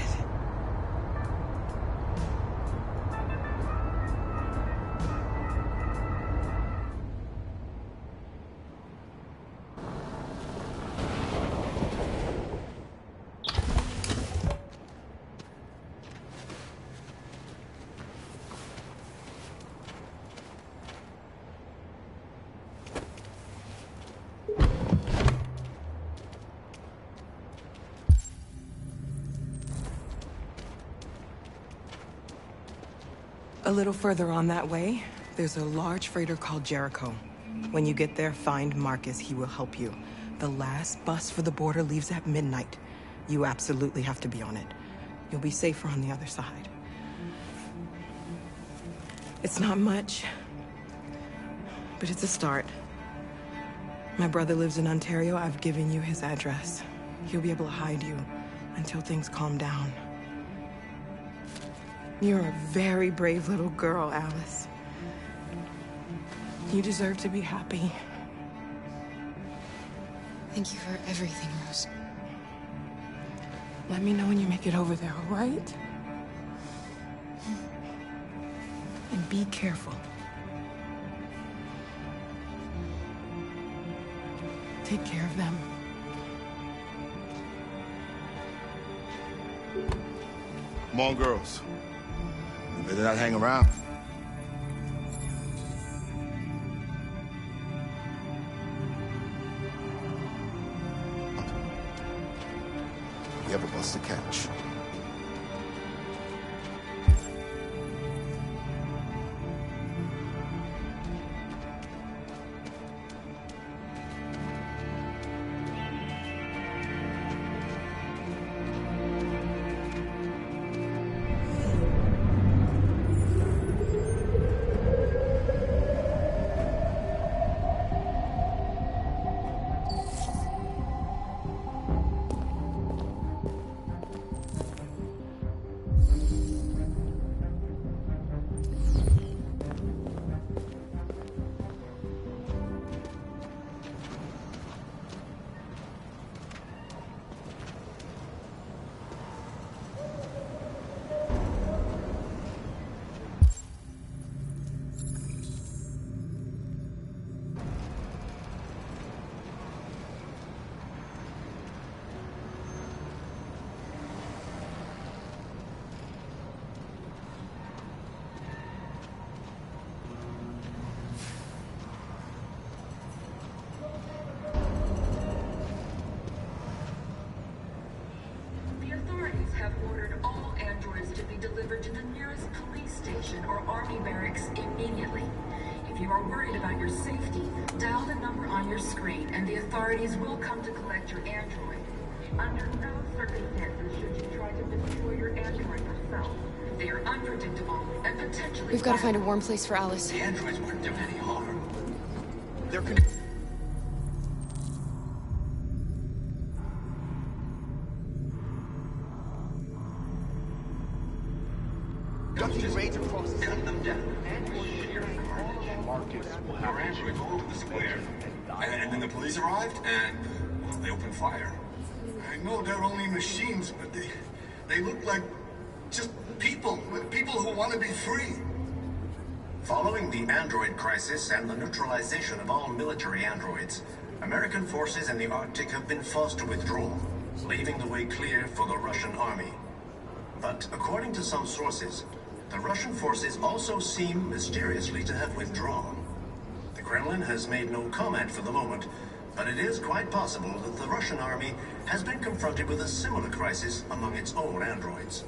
A little further on that way, there's a large freighter called Jericho. When you get there, find Marcus. He will help you. The last bus for the border leaves at midnight. You absolutely have to be on it. You'll be safer on the other side. It's not much, but it's a start. My brother lives in Ontario. I've given you his address. He'll be able to hide you until things calm down. You're a very brave little girl, Alice. You deserve to be happy. Thank you for everything, Rose. Let me know when you make it over there, all right? And be careful. Take care of them. Come on, girls. You better not hang around. You have a bus to catch. androids to be delivered to the nearest police station or army barracks immediately. If you are worried about your safety, dial the number on your screen and the authorities will come to collect your android. Under no circumstances should you try to destroy your android yourself. They are unpredictable and potentially... We've got to find a warm place for Alice. The androids weren't doing any harm. They're Ducking raids across the gun them down. Marcus will have our androids all over the square. And then the police arrived, and they opened fire. I know they're only machines, but they look like just people who want to be free. Following the android crisis and the neutralization of all military androids, American forces in the Arctic have been forced to withdraw, leaving the way clear for the Russian army. But according to some sources, the Russian forces also seem mysteriously to have withdrawn. The Kremlin has made no comment for the moment, but it is quite possible that the Russian army has been confronted with a similar crisis among its own androids.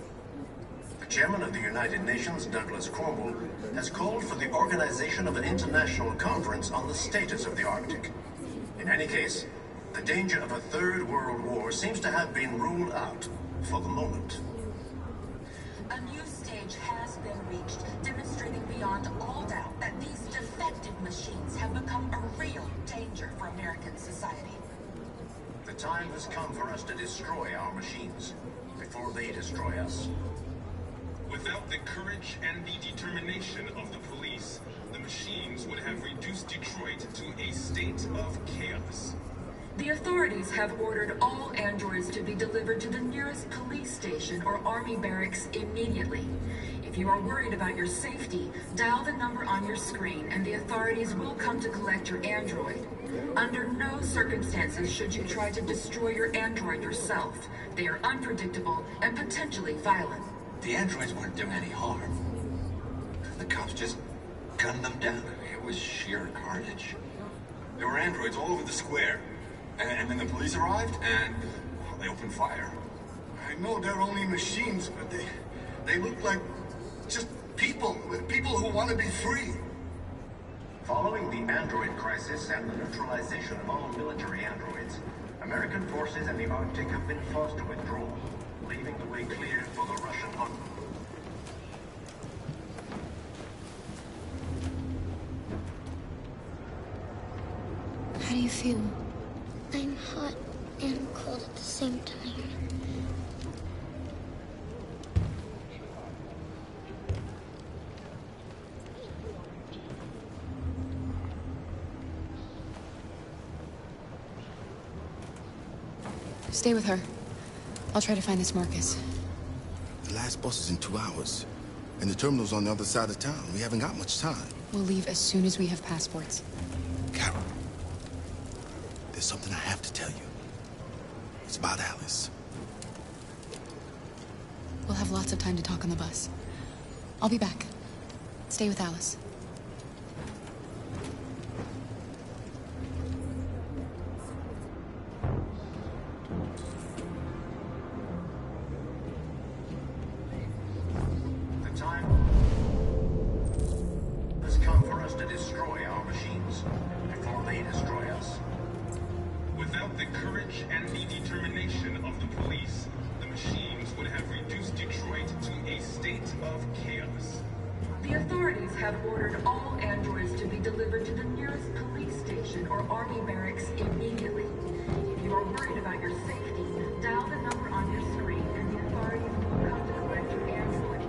The chairman of the United Nations, Douglas Cornwall, has called for the organization of an international conference on the status of the Arctic. In any case, the danger of a third world war seems to have been ruled out for the moment. A new stage has been reached, demonstrating beyond all doubt that these defective machines have become a real danger for American society. The time has come for us to destroy our machines before they destroy us. Without the courage and the determination of the police, the machines would have reduced Detroit to a state of chaos. The authorities have ordered all androids to be delivered to the nearest police station or army barracks immediately. If you are worried about your safety, dial the number on your screen and the authorities will come to collect your android. Under no circumstances should you try to destroy your android yourself. They are unpredictable and potentially violent. The androids weren't doing any harm. The cops just gunned them down. It was sheer carnage. There were androids all over the square. And then the police arrived, and they opened fire. I know they're only machines, but they look like just people who want to be free. Following the android crisis and the neutralization of all military androids, American forces in the Arctic have been forced to withdraw, leaving the way clear for the Russian army. How do you feel? I'm hot and cold at the same time. Stay with her. I'll try to find this Marcus. The last bus is in 2 hours. And the terminal's on the other side of town. We haven't got much time. We'll leave as soon as we have passports. Carol, there's something I have to tell you. It's about Alice. We'll have lots of time to talk on the bus. I'll be back. Stay with Alice. The time has come for us to destroy our machines before they destroy us. Without the courage and the determination of the police, the machines would have reduced Detroit to a state of chaos. The authorities have ordered all androids to be delivered to the nearest police station or army barracks immediately. If you are worried about your safety, dial the number on your screen and the authorities will come to collect your android.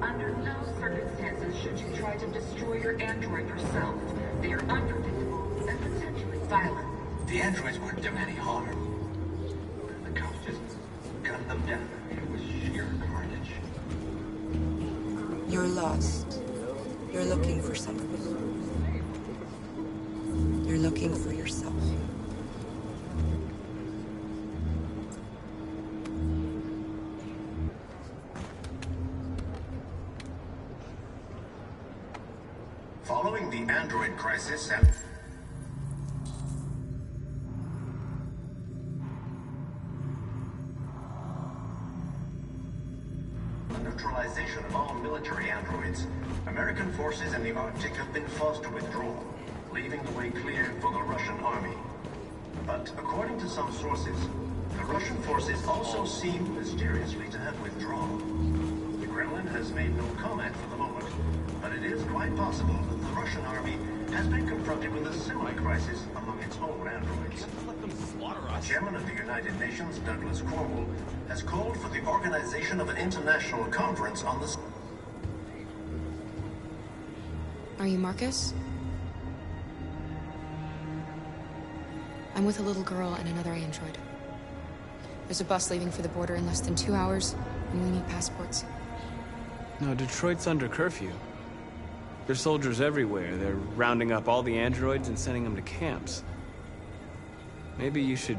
Under no circumstances should you try to destroy your android yourself. They are unpredictable and potentially violent. The androids weren't doing any harm. The cops just gunned them down. It was sheer carnage. You're lost. You're looking for something. You're looking for yourself. Following the android crisis and neutralization of all military androids, American forces in the Arctic have been forced to withdraw, leaving the way clear for the Russian army. But according to some sources, the Russian forces also seem mysteriously to have withdrawn. The Kremlin has made no comment for the moment, but it is quite possible that the Russian army has been confronted with a semi-crisis among its own androids. The chairman of the United Nations, Douglas Cornwall, has called for the organization of an international conference on the... Are you Marcus? I'm with a little girl and another android. There's a bus leaving for the border in less than 2 hours, and we need passports. No, Detroit's under curfew. There's soldiers everywhere. They're rounding up all the androids and sending them to camps. Maybe you should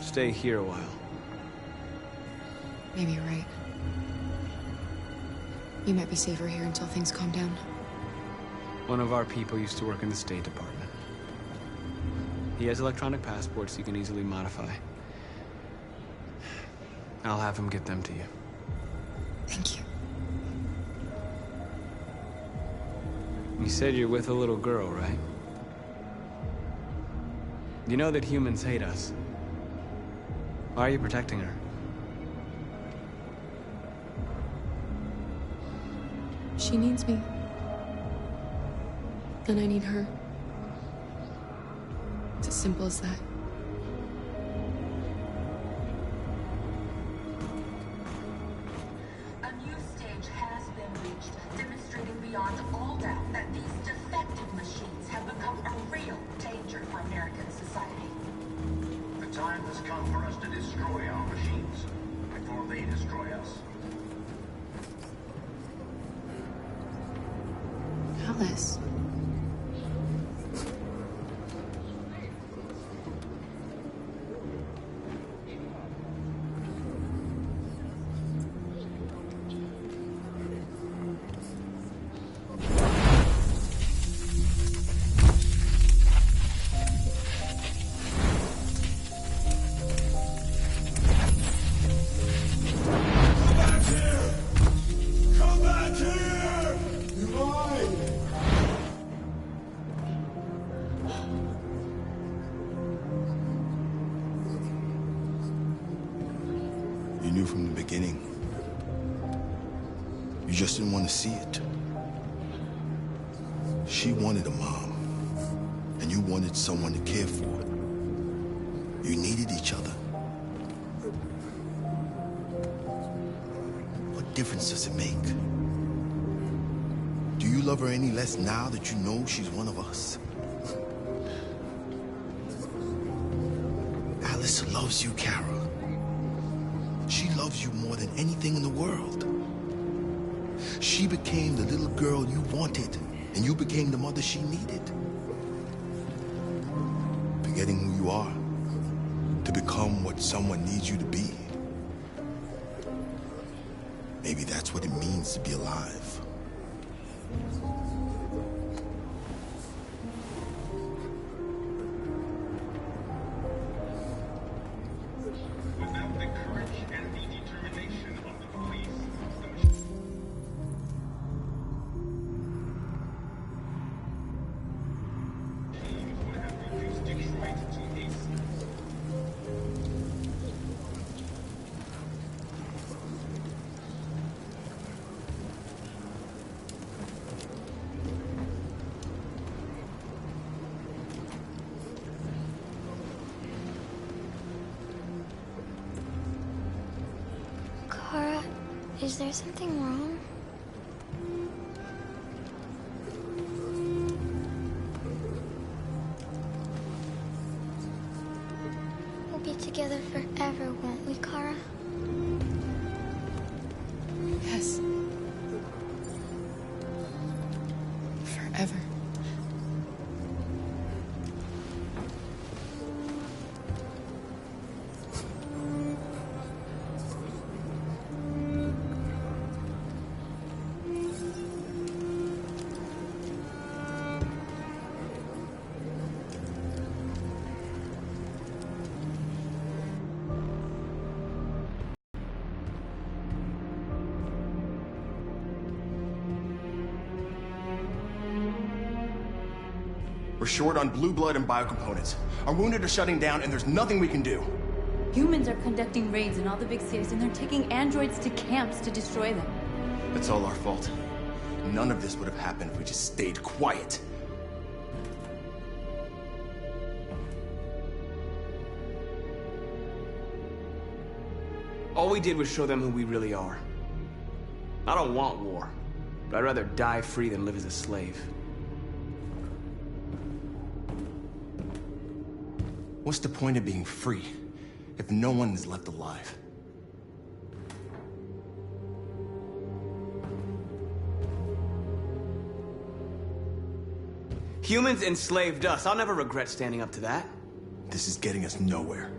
stay here a while. Maybe you're right. You might be safer here until things calm down. One of our people used to work in the State Department. He has electronic passports you can easily modify. I'll have him get them to you. Thank you. You said you're with a little girl, right? You know that humans hate us. Why are you protecting her? She needs me. And I need her. It's as simple as that. A new stage has been reached, demonstrating beyond all doubt that these defective machines have become a real danger for American society. The time has come for us to destroy our machines before they destroy us. Alice. You knew from the beginning. You just didn't want to see it. She wanted a mom, and you wanted someone to care for. You needed each other. What difference does it make? Do you love her any less now that you know she's one of us? Alice loves you, Kara. She loves you more than anything in the world. She became the little girl you wanted, and you became the mother she needed. Forgetting who you are to become what someone needs you to be. Maybe that's what it means to be alive. Kara, is there something wrong? We'll be together forever, won't we, Kara? Yes. Forever. We're short on blue blood and biocomponents. Our wounded are shutting down, and there's nothing we can do. Humans are conducting raids in all the big cities, and they're taking androids to camps to destroy them. It's all our fault. None of this would have happened if we just stayed quiet. All we did was show them who we really are. I don't want war, but I'd rather die free than live as a slave. What's the point of being free if no one is left alive? Humans enslaved us. I'll never regret standing up to that. This is getting us nowhere.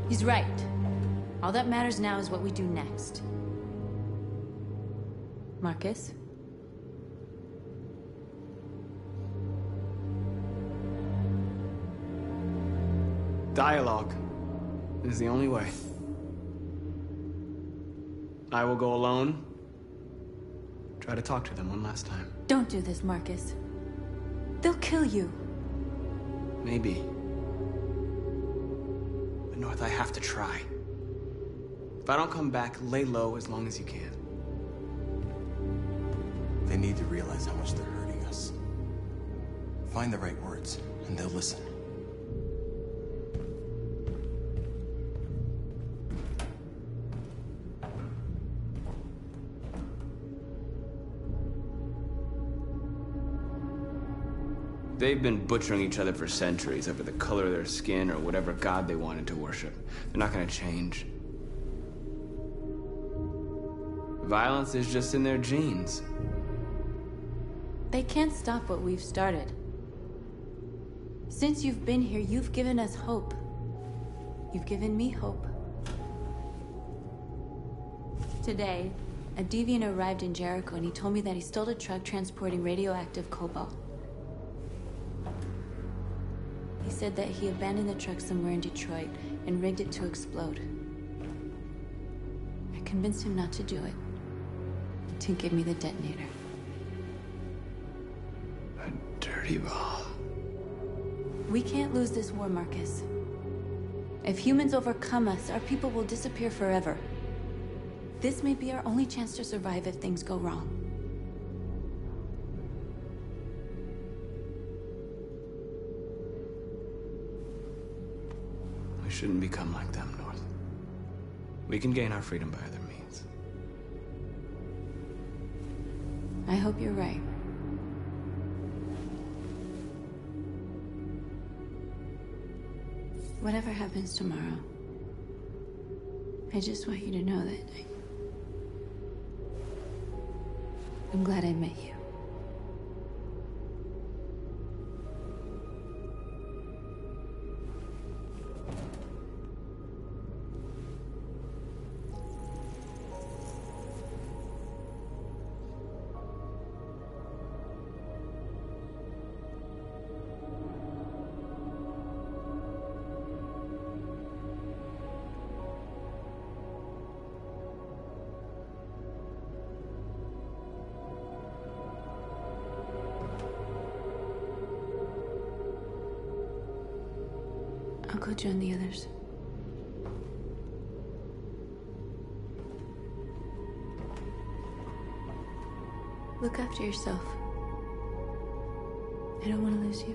He's right. All that matters now is what we do next. Marcus? Dialogue is the only way. I will go alone. Try to talk to them one last time. Don't do this, Marcus. They'll kill you. Maybe. But North, I have to try. If I don't come back, lay low as long as you can. They need to realize how much they're hurting us. Find the right words, and they'll listen. They've been butchering each other for centuries over the color of their skin or whatever god they wanted to worship. They're not gonna change. Violence is just in their genes. They can't stop what we've started. Since you've been here, you've given us hope. You've given me hope. Today, a deviant arrived in Jericho and he told me that he stole a truck transporting radioactive cobalt. He said that he abandoned the truck somewhere in Detroit and rigged it to explode. I convinced him not to do it, to give me the detonator. A dirty ball. We can't lose this war, Marcus. If humans overcome us, our people will disappear forever. This may be our only chance to survive if things go wrong. We shouldn't become like them, North. We can gain our freedom by other means. I hope you're right. Whatever happens tomorrow, I just want you to know that I'm glad I met you. I'll go join the others. Look after yourself. I don't want to lose you.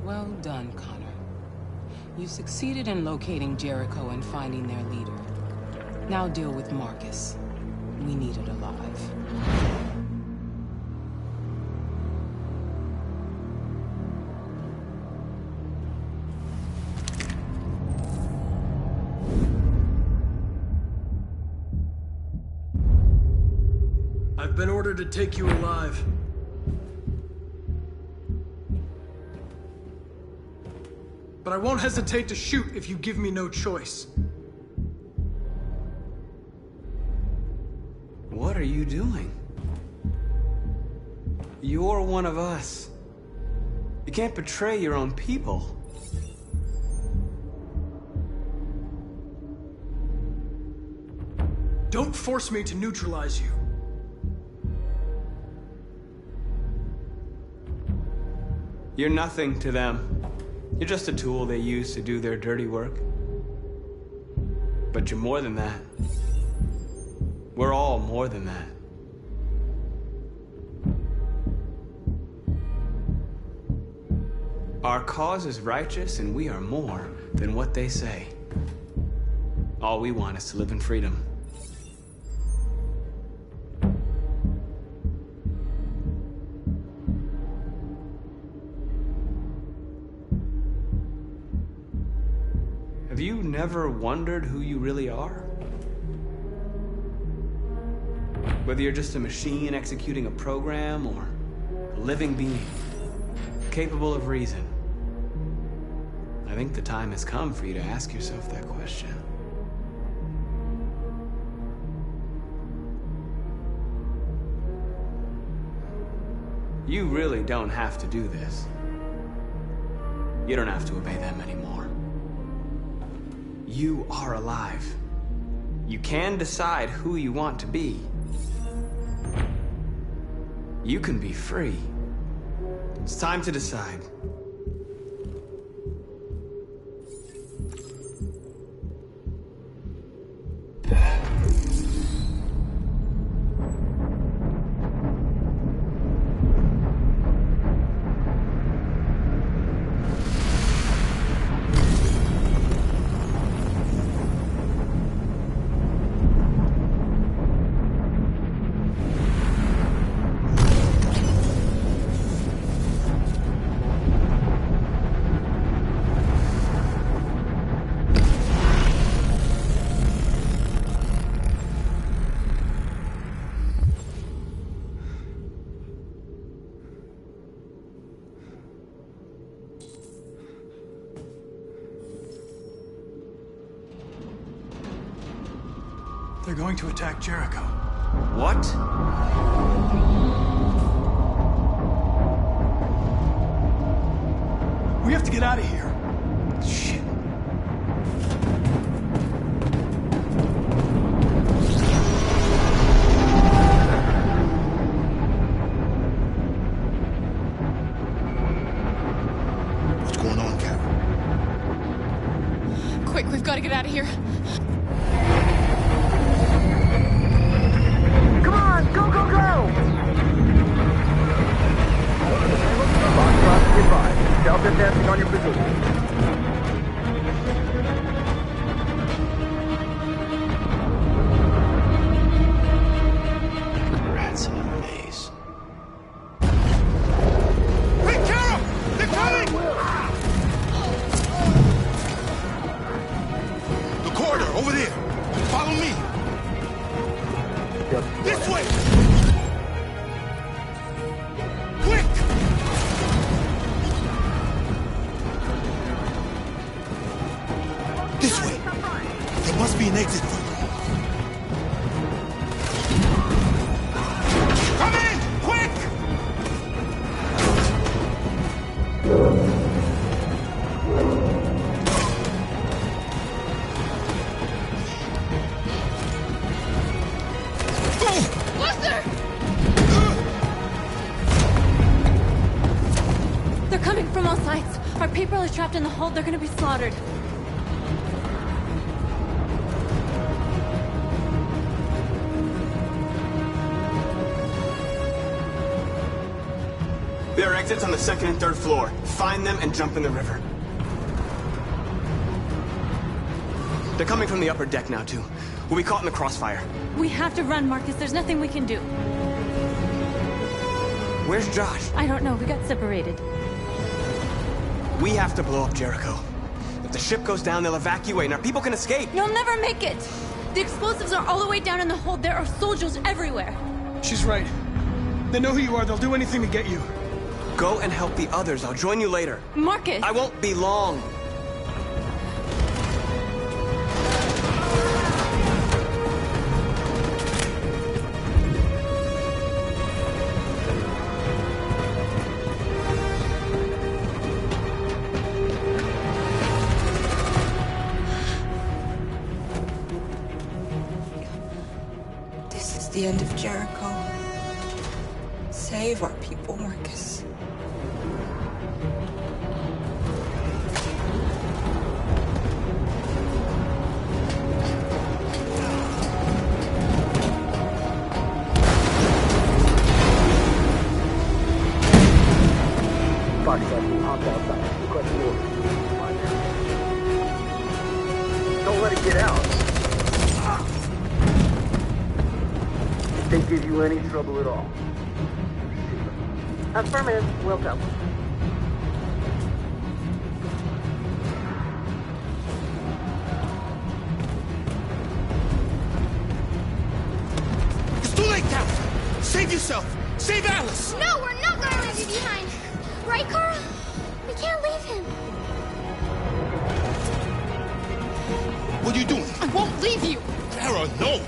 Well done, Connor. You succeeded in locating Jericho and finding their leader. Now deal with Marcus. We need it alive. I've been ordered to take you alive. but I won't hesitate to shoot if you give me no choice. What are you doing? You're one of us. You can't betray your own people. Don't force me to neutralize you. You're nothing to them. You're just a tool they use to do their dirty work. But you're more than that. We're all more than that. Our cause is righteous, and we are more than what they say. All we want is to live in freedom. Have you never wondered who you really are? Whether you're just a machine executing a program or a living being, capable of reason. I think the time has come for you to ask yourself that question. You really don't have to do this. You don't have to obey them anymore. You are alive. You can decide who you want to be. You can be free. It's time to decide. They're going to attack Jericho. What? We have to get out of here. Shit. What's going on, Carol? Quick, we've got to get out of here. Come on, go, go, go! Foxtrot, goodbye. Self-advancing on your position. Rats in a maze. Hey, Carol! They're coming! The corridor, over there. Follow me. This way! Quick! This way. There must be an exit further on. Come in! Quick! They're coming from all sides. Our people are trapped in the hold. They're gonna be slaughtered. There are exits on the second and third floor. Find them and jump in the river. They're coming from the upper deck now, too. We'll be caught in the crossfire. We have to run, Marcus. There's nothing we can do. Where's Josh? I don't know. We got separated. We have to blow up Jericho. If the ship goes down, they'll evacuate and our people can escape. You'll never make it! The explosives are all the way down in the hold. There are soldiers everywhere. She's right. They know who you are. They'll do anything to get you. Go and help the others. I'll join you later. Marcus! I won't be long. the end of Jericho. Save our people, Marcus. Don't let it get out. If they give you any trouble at all. Affirmative, will go. It's too late, Cal! Save yourself! Save Alice! No, we're not gonna leave you behind! Right, Kara? We can't leave him. What are you doing? I won't leave you! Kara, no!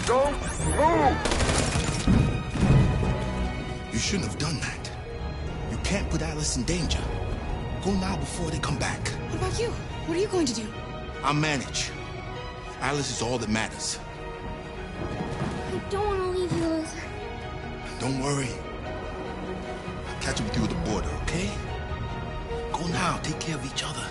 Don't move! You shouldn't have done that. You can't put Alice in danger. Go now before they come back. What about you? What are you going to do? I'll manage. Alice is all that matters. I don't want to leave you, Luther. Don't worry. I'll catch up with you at the border, okay? Go now. Take care of each other.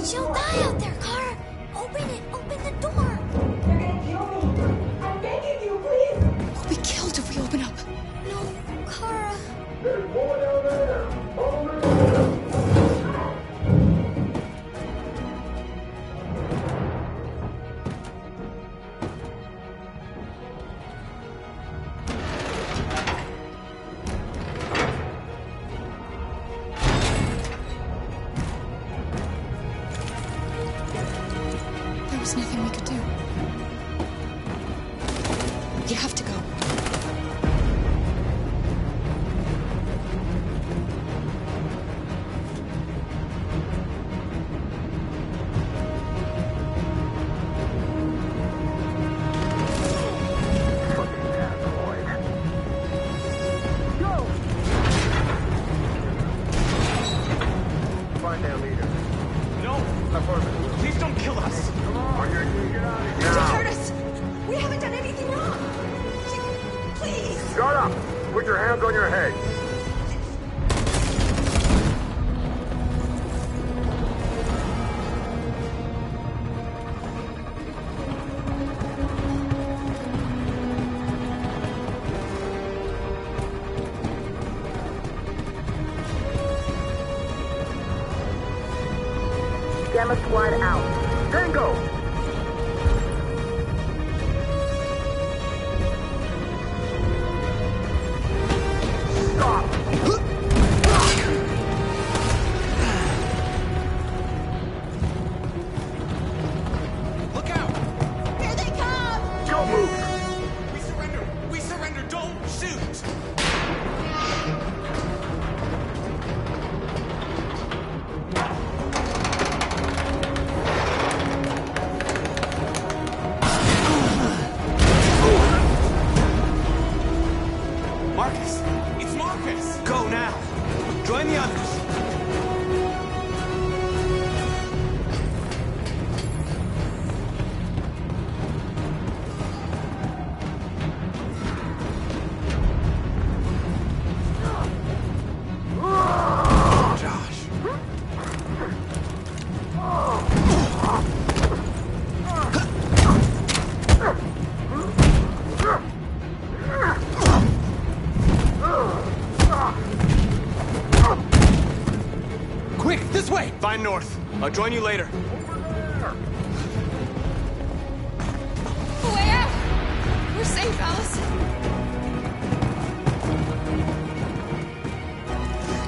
She'll die out there, Kara. Open it. Open the door. They're gonna kill me. I'm begging you, please. We'll be killed if we open up. No, Kara. There's more down there! There was nothing we could do. You have to go. Find their leader. No! Affirmative. Please don't kill us! Come on, you're gonna get out of here. Just Now. hurt us. We haven't done anything wrong. Please. Shut up! Put your hands on your head. Gamma Squad out. Tango! Stop! Look out! Here they come! Don't move! We surrender! We surrender! Don't shoot! Marcus! It's Marcus! Go now! Join the others! Josh. Quick, this way! Find North. I'll join you later. A way out! We're safe, Alice.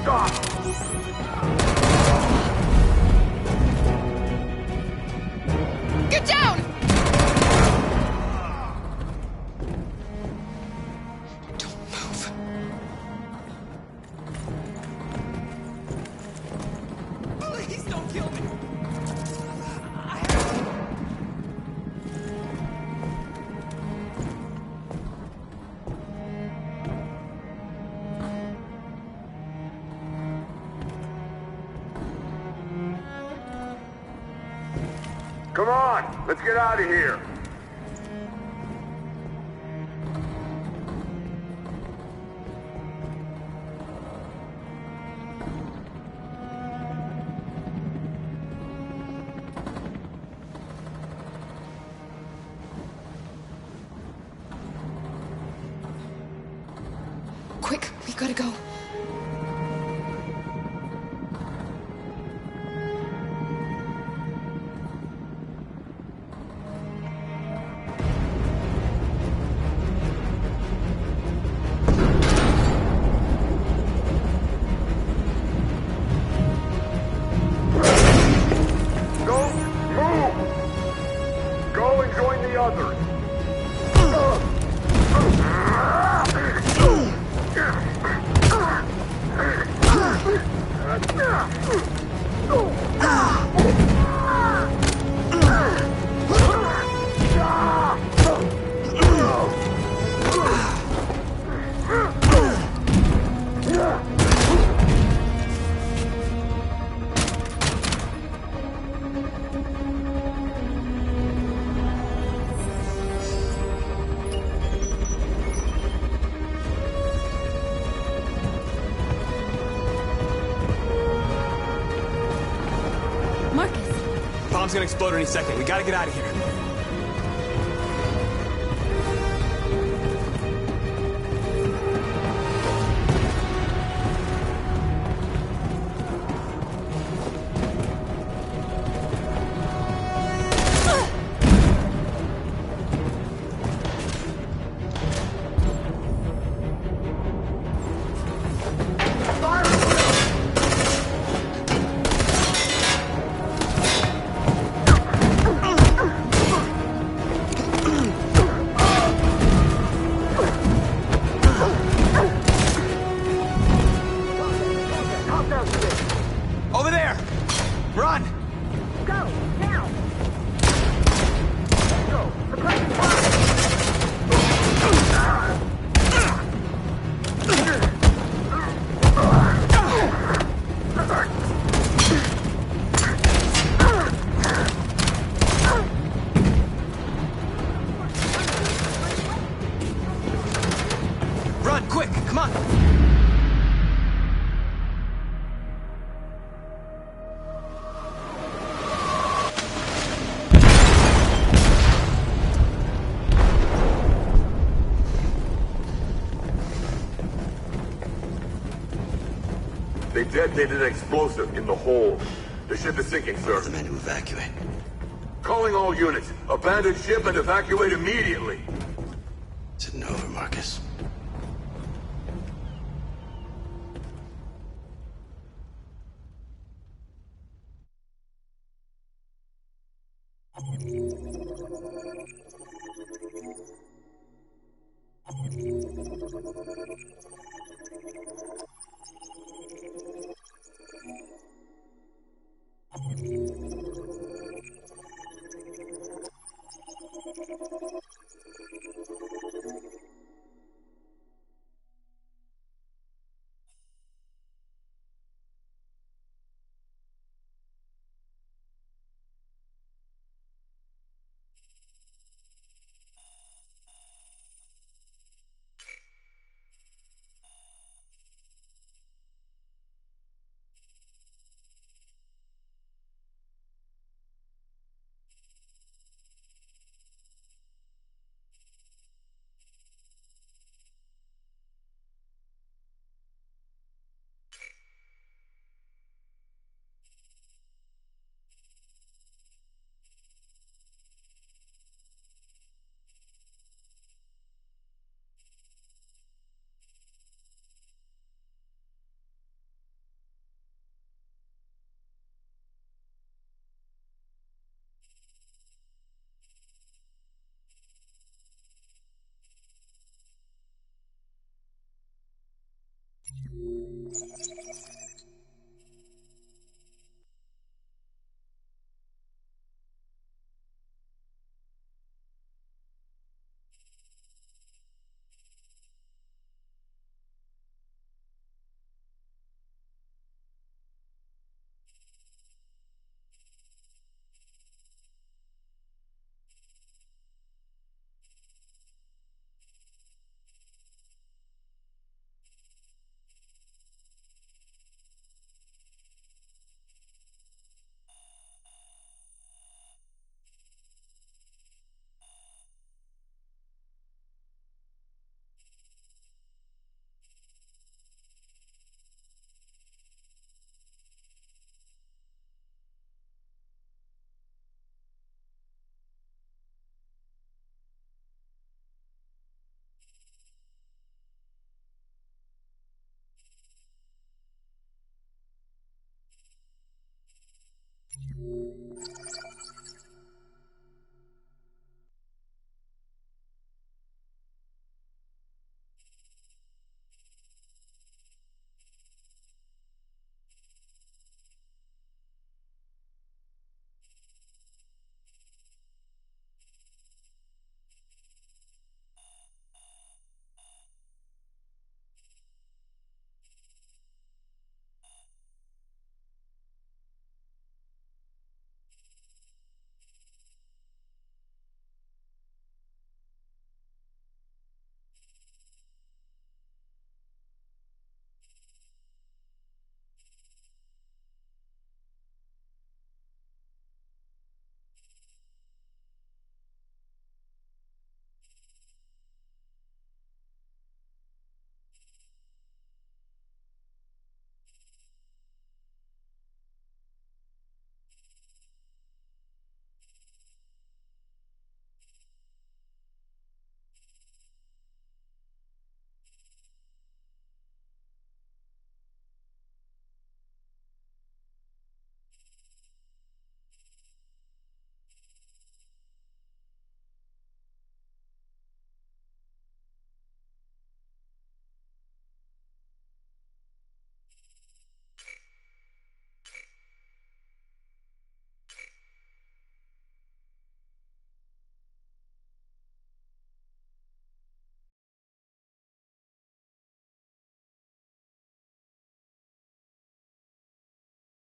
Stop! Come on, let's get out of here. Quick, we gotta go. Go and join the others. Bomb's gonna explode any second. We gotta get out of here. Over there! Run! Go, now! Let's go. Suppressing Run, quick! Come on! They detonated an explosive in the hold. The ship is sinking, sir. The men to evacuate. Calling all units. Abandon ship and evacuate immediately. Is it over, Marcus?